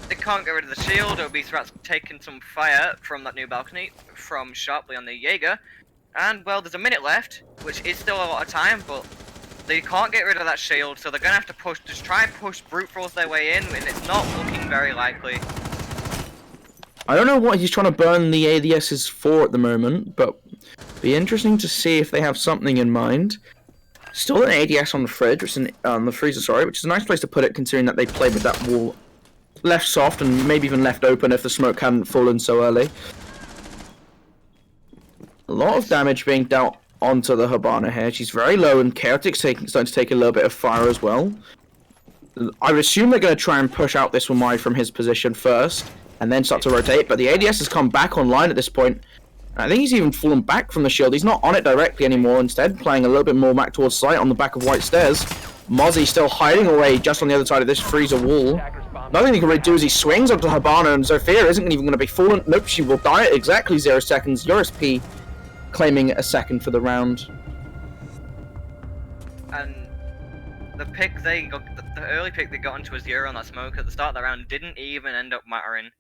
they can't get rid of the shield. It'll be Threats taking some fire from that new balcony from Sharply on the Jaeger. And, well, there's a minute left, which is still a lot of time, but they can't get rid of that shield, so they're going to have to push, just try and push brute force their way in, and it's not looking very likely. I don't know what he's trying to burn the ADSs for at the moment, but be interesting to see if they have something in mind. Still an ADS on the fridge, which is on the freezer, sorry, which is a nice place to put it, considering that they played with that wall left soft and maybe even left open if the smoke hadn't fallen so early. A lot of damage being dealt onto the Hibana here. She's very low, and Chaotic's starting to take a little bit of fire as well. I would assume they're going to try and push out this one wide from his position first, and then start to rotate, but the ADS has come back online at this point. I think he's even fallen back from the shield. He's not on it directly anymore, instead playing a little bit more back towards sight on the back of White Stairs. Mozzie still hiding away just on the other side of this freezer wall. Nothing he can really do is he swings onto Hibana, and Zofia isn't even going to be fallen. Nope, she will die at exactly 0 seconds. USP claiming a second for the round. And the pick they got, the early pick they got into a 0 on that smoke at the start of the round didn't even end up mattering.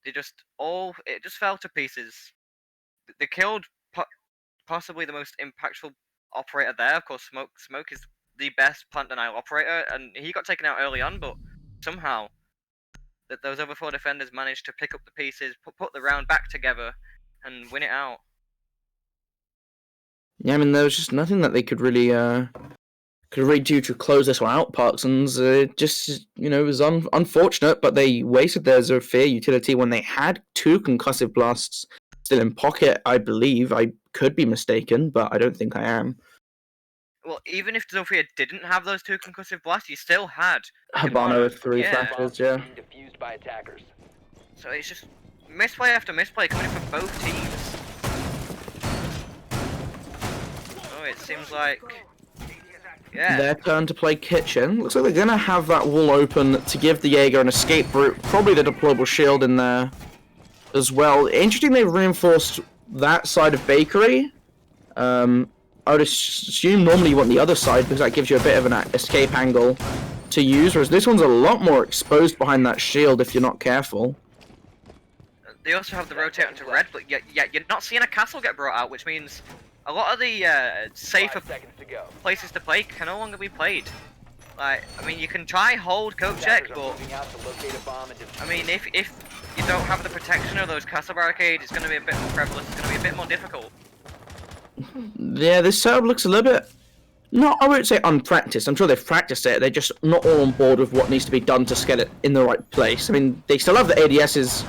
They just it just fell to pieces. They killed possibly the most impactful operator there. Of course, Smoke is the best plant denial operator, and he got taken out early on, but somehow those other 4 defenders managed to pick up the pieces, put the round back together, and win it out. Yeah, I mean, there was just nothing that they could really do to close this one out. Parkinson's just, it was unfortunate, but they wasted their Zofia utility when they had 2 concussive blasts still in pocket, I believe. I could be mistaken, but I don't think I am. Well, even if Zofia didn't have those 2 concussive blasts, you still had Hibana with 3 Yeah. flashes, yeah. Being defused by attackers. So it's just misplay after misplay coming from both teams. Oh, it seems like... Yeah. Their turn to play kitchen. Looks like they're going to have that wall open to give the Jaeger an escape route. Probably the deployable shield in there as well. Interesting they reinforced that side of bakery. I would assume normally you want the other side because that gives you a bit of an escape angle to use, whereas this one's a lot more exposed behind that shield if you're not careful. They also have the rotate onto red, but you're not seeing a castle get brought out, which means a lot of the safer 5 seconds to go. places to play can no longer be played. Like, I mean, you can try hold coat Attackers check, are but moving out to locate a bomb and I mean, if you don't have the protection of those castle barricades, it's going to be a bit more prevalent. It's going to be a bit more difficult. Yeah, this setup looks a little bit. No, I won't say unpracticed. I'm sure they've practiced it. They're just not all on board with what needs to be done to get it in the right place. I mean, they still have the ADSs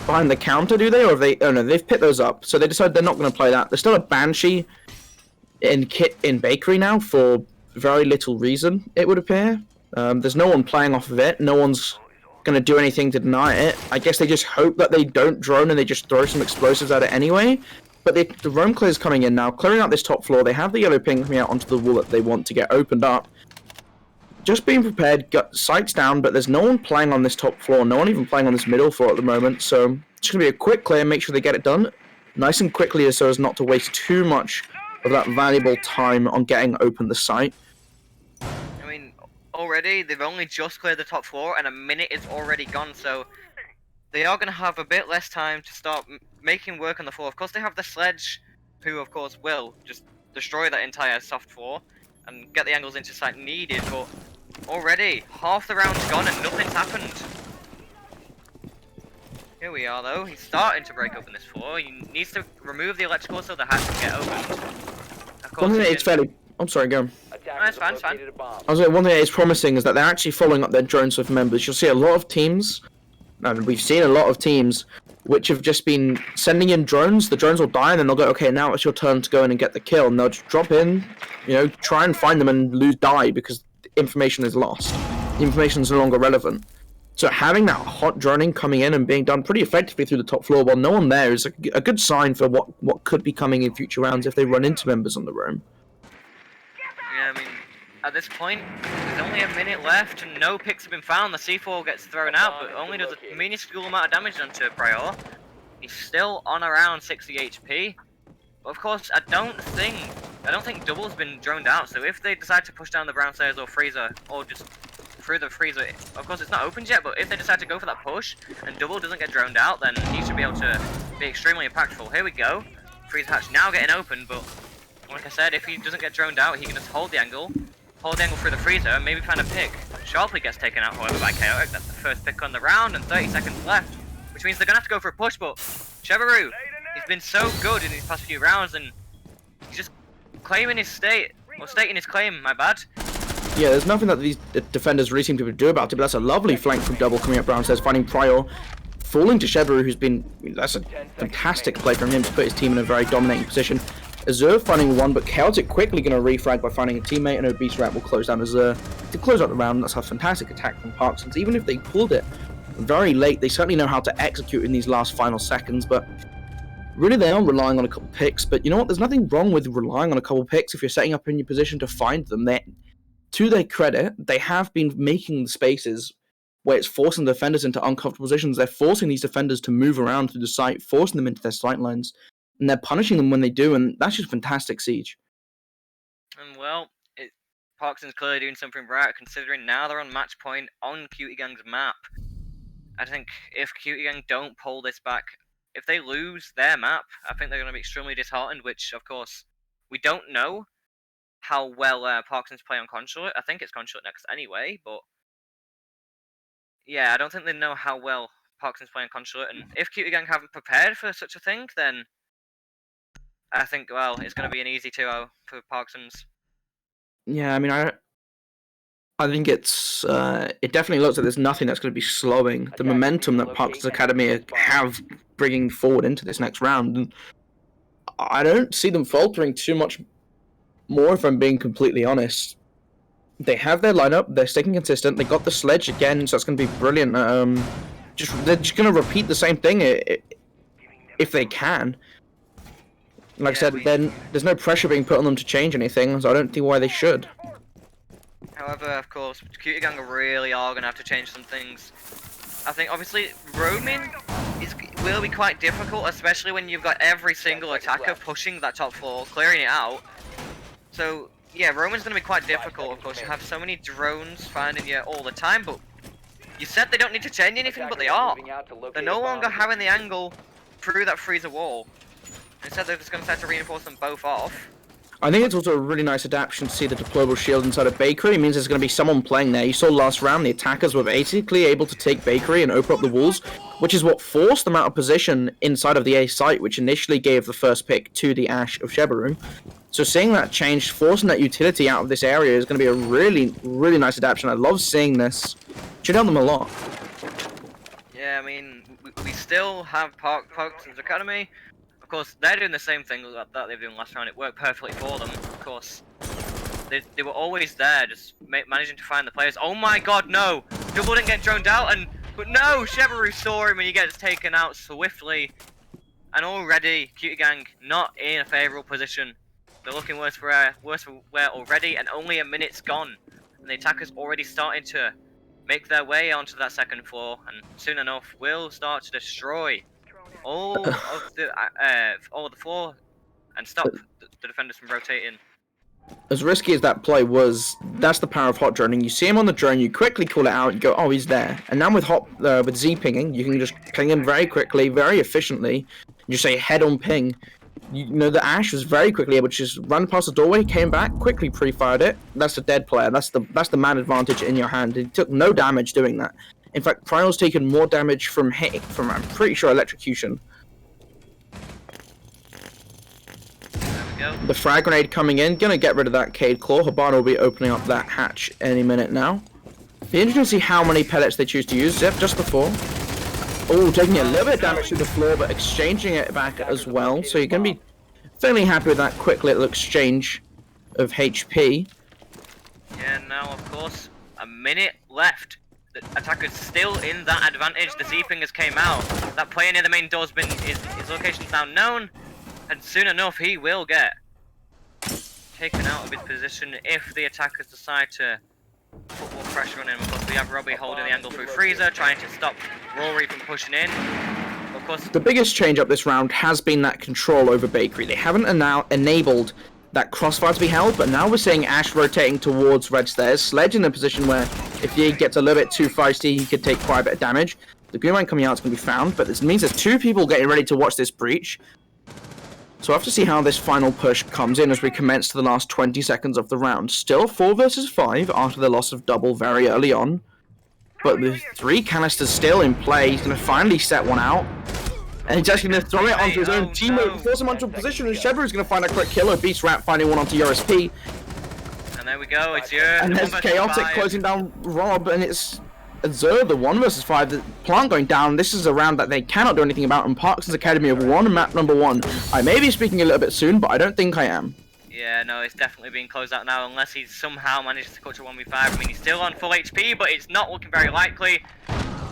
behind the counter, do they? Or have they? Oh no, they've picked those up. So they decided they're not going to play that. There's still a Banshee in Bakery now for very little reason, it would appear. There's no one playing off of it. No one's going to do anything to deny it. I guess they just hope that they don't drone and they just throw some explosives at it anyway. But the roam clear is coming in now, clearing out this top floor. They have the yellow ping coming out onto the wall that they want to get opened up. Just being prepared, got sights down, but there's no one playing on this top floor. No one even playing on this middle floor at the moment. So it's going to be a quick clear, make sure they get it done nice and quickly so as not to waste too much of that valuable time on getting open the site. I mean, already they've only just cleared the top floor, and a minute is already gone. So they are going to have a bit less time to start making work on the floor. Of course, they have the sledge, who of course will just destroy that entire soft floor and get the angles into site needed. But already half the round's gone and nothing's happened. Here we are though. He's starting to break open this floor. He needs to remove the electrical so the hatch can get opened. Of course, One thing it's fairly. I'm sorry, go on. attackers fine, have it's fine. located a bomb. I was saying one thing that is promising is that they're actually following up their drones with members. You'll see a lot of teams, and we've seen a lot of teams, which have just been sending in drones. The drones will die, and then they'll go, okay, now it's your turn to go in and get the kill. And they'll just drop in, try and find them and die because the information is lost. The information is no longer relevant. So having that hot droning coming in and being done pretty effectively through the top floor while no one there is a good sign for what could be coming in future rounds if they run into members on the roam. Yeah, I mean, at this point, there's only a minute left and no picks have been found. The C4 gets thrown out, but only does a minuscule amount of damage done to Prior. He's still on around 60 HP. But of course, I don't think Double's been droned out, so if they decide to push down the brown stairs or freezer, or just through the freezer, of course it's not opened yet, but if they decide to go for that push and Double doesn't get droned out, then he should be able to be extremely impactful. Here we go. Freezer hatch now getting open, but like I said, if he doesn't get droned out, he can just hold the angle through the freezer, and maybe find a pick. Sharply gets taken out, however, by Chaotic. That's the first pick on the round, and 30 seconds left, which means they're gonna have to go for a push, but Chevaru, he's been so good in these past few rounds, and he's just claiming his stating his claim, my bad. Yeah, there's nothing that these defenders really seem to do about it, but that's a lovely flank from Double coming up brown stairs, finding Prior, falling to Chevaru, who's been, that's a fantastic play from him to put his team in a very dominating position. Azure finding one, but Chaotic quickly going to refrag by finding a teammate, and Obese Rat will close down Azure to close out the round. That's a fantastic attack from ParkEs. Even if they pulled it very late, they certainly know how to execute in these last final seconds, but really they are relying on a couple picks. But you know what, there's nothing wrong with relying on a couple picks if you're setting up in your position to find them. To their credit, they have been making the spaces where it's forcing the defenders into uncomfortable positions. They're forcing these defenders to move around through the site, forcing them into their sight lines, and they're punishing them when they do, and that's just fantastic siege. And well, ParkEs clearly doing something right, considering now they're on match point on QTG's map. I think if QTG don't pull this back, if they lose their map, I think they're going to be extremely disheartened, which, of course, we don't know how well ParkEs play on Consulate. I think it's Consulate next anyway, but yeah, I don't think they know how well ParkEs play on Consulate, and if QTG haven't prepared for such a thing, then I think, well, it's going to be an easy 2-0 for ParkEs. Yeah, I mean, I think it's it definitely looks like there's nothing that's going to be slowing the momentum that ParkEs Academy have bringing forward into this next round, and I don't see them faltering too much more, if I'm being completely honest. They have their lineup, they're sticking consistent, they got the sledge again, so that's going to be brilliant. They're just going to repeat the same thing if they can. Like I said, then there's no pressure being put on them to change anything, so I don't see why they should. However, of course, QTG really are going to have to change some things. I think, obviously, roaming will be quite difficult, especially when you've got every single attacker pushing that top floor, clearing it out. So, yeah, roaming's going to be quite difficult, of course. You have so many drones finding you all the time, but you said they don't need to change anything, but they are. They're no longer having the angle through that freezer wall. Instead, they're just going to start to reinforce them both off. I think it's also a really nice adaptation to see the deployable shield inside of Bakery. It means there's going to be someone playing there. You saw last round, the attackers were basically able to take Bakery and open up the walls, which is what forced them out of position inside of the A site, which initially gave the first pick to the Ash of Shebaru. So seeing that change, forcing that utility out of this area is going to be a really, really nice adaptation. I love seeing this. Should help them a lot. Yeah, I mean, we still have ParkEs Academy. Of course, they're doing the same thing that they were doing last round. It worked perfectly for them. Of course, they were always there, just managing to find the players. Oh my god, no! Double didn't get droned out, but no! Shebaru saw him and he gets taken out swiftly. And already, QT Gang not in a favourable position. They're looking worse for wear already, and only a minute's gone. And the attackers already starting to make their way onto that second floor, and soon enough will start to destroy all of the floor and stop the defenders from rotating. As risky as that play was, that's the power of hot droning. You see him on the drone, you quickly call it out, you go, oh, he's there. And now with Z pinging, you can just ping him very quickly, very efficiently. You just say head-on ping. You know, the Ash was very quickly able to just run past the doorway, came back, quickly pre-fired it. That's a dead player. That's the man advantage in your hand. He took no damage doing that. In fact, Primal's taken more damage from I'm pretty sure, electrocution. The frag grenade coming in, gonna get rid of that Cade Claw. Habana will be opening up that hatch any minute now. Be interesting to see how many pellets they choose to use. Yep, just before. Oh, taking a little bit of damage to the floor, but exchanging it back as well. So you're gonna be fairly happy with that quick little exchange of HP. Yeah, now of course, a minute left. The attacker's still in that advantage. The Z-Pingers came out. That player near the main door's been his location's now known. And soon enough, he will get taken out of his position if the attackers decide to put more pressure on him. Of course, we have Robbie holding the angle through Freezer, trying to stop Rory from pushing in. Of course, the biggest change up this round has been that control over Bakery. They haven't enabled that crossfire to be held, but now we're seeing Ash rotating towards Red Stairs, Sledge in a position where if he gets a little bit too feisty, he could take quite a bit of damage. The green line coming out is going to be found, but this means there's two people getting ready to watch this breach. So we'll have to see how this final push comes in as we commence to the last 20 seconds of the round. Still 4 versus 5 after the loss of double very early on. But with 3 canisters still in play, he's going to finally set one out. And he's actually going to throw it onto his own teammate, force him onto a position, and Shebaru's going to find a quick kill. Beast Rat finding one onto USP. And there we go, it's your... And there's Chaotic closing down Rob, and it's Azur, the 1 versus 5, the plant going down. This is a round that they cannot do anything about, and ParkEs Academy have won map number 1. I may be speaking a little bit soon, but I don't think I am. Yeah, no, it's definitely being closed out now, unless he somehow manages to catch a 1v5. I mean, he's still on full HP, but it's not looking very likely.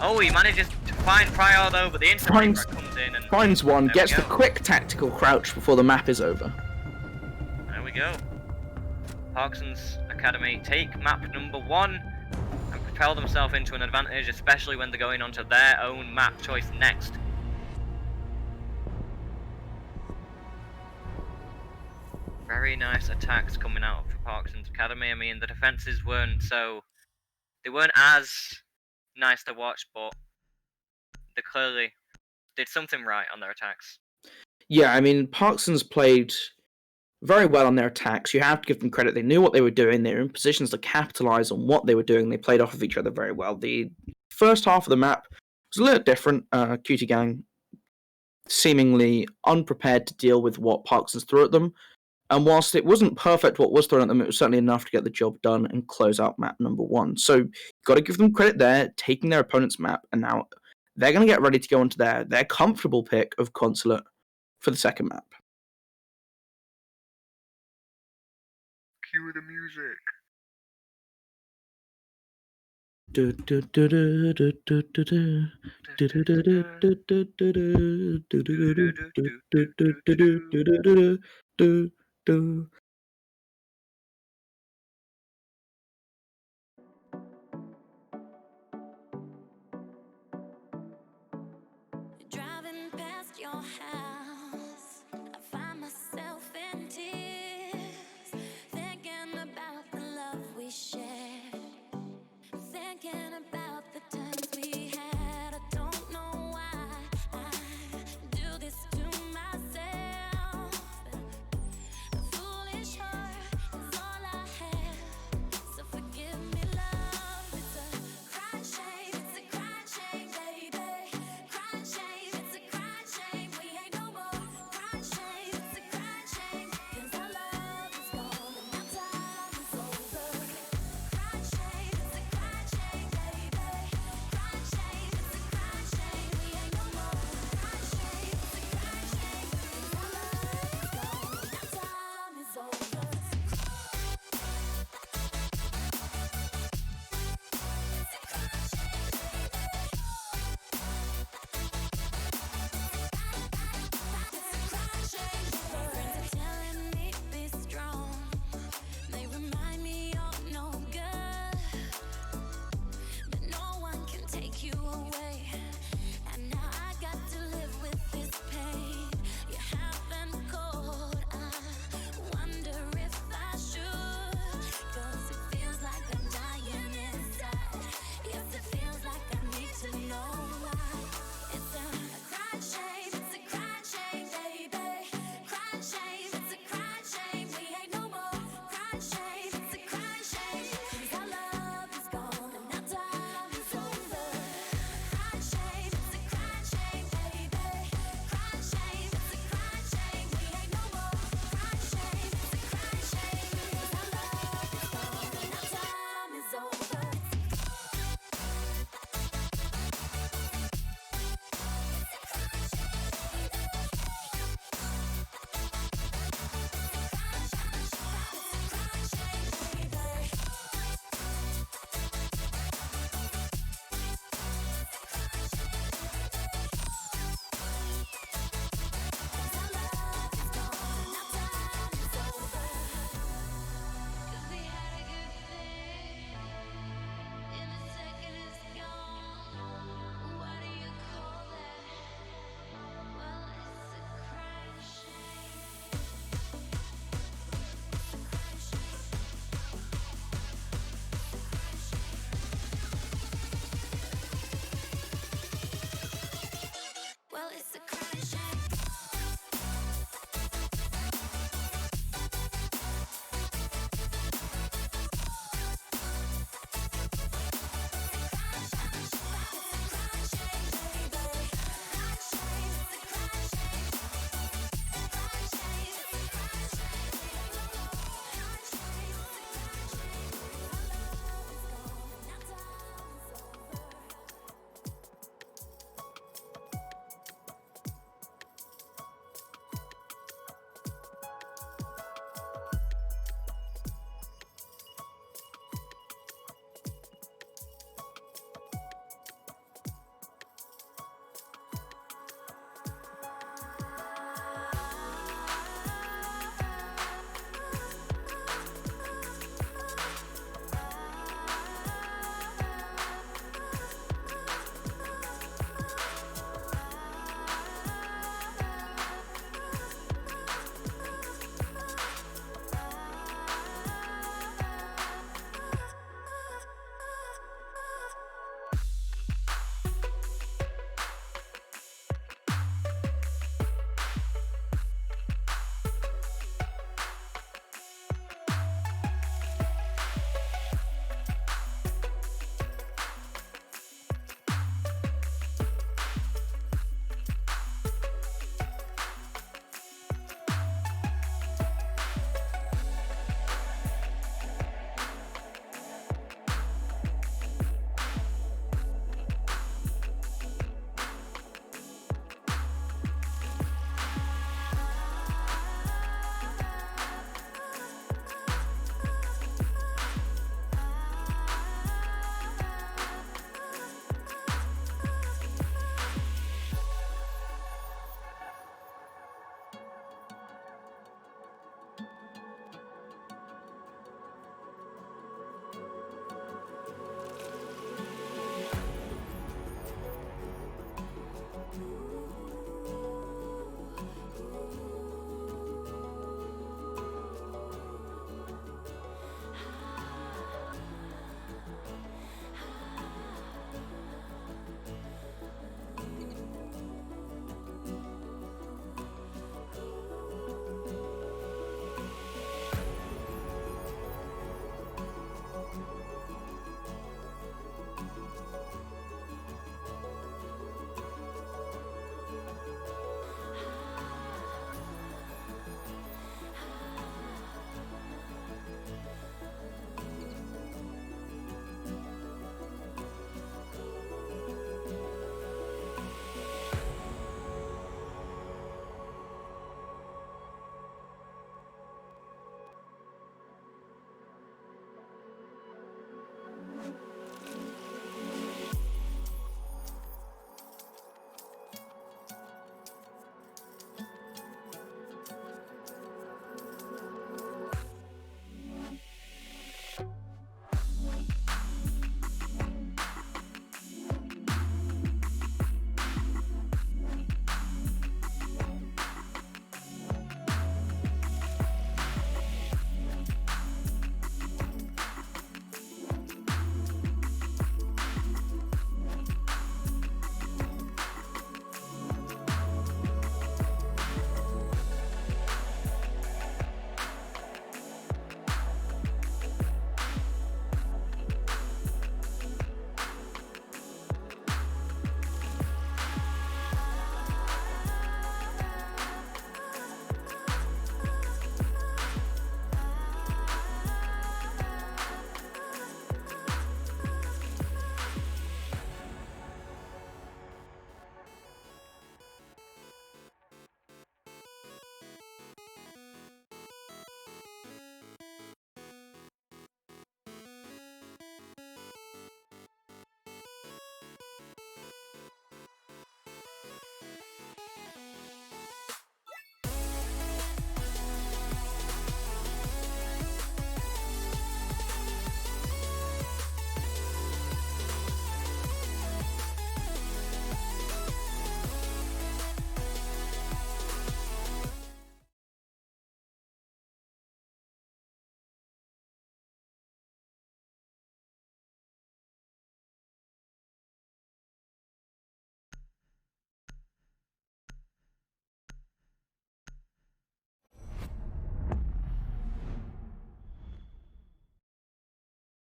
Oh, he manages to find Prior though, but the instant comes in and... Finds one, gets the quick tactical crouch before the map is over. There we go. ParkEs Academy take map number 1 and propel themselves into an advantage, especially when they're going onto their own map choice next. Very nice attacks coming out for ParkEs Academy. I mean, the defenses weren't as nice to watch, but they clearly did something right on their attacks. Yeah, I mean, ParkEs played very well on their attacks. You have to give them credit. They knew what they were doing. They were in positions to capitalize on what they were doing. They played off of each other very well. The first half of the map was a little different. QT Gang seemingly unprepared to deal with what ParkEs threw at them. And whilst it wasn't perfect what was thrown at them, it was certainly enough to get the job done and close out map number 1. So you've got to give them credit there, taking their opponent's map, and now they're going to get ready to go into their comfortable pick of Consulate for the second map. Cue the music. Driving past your house.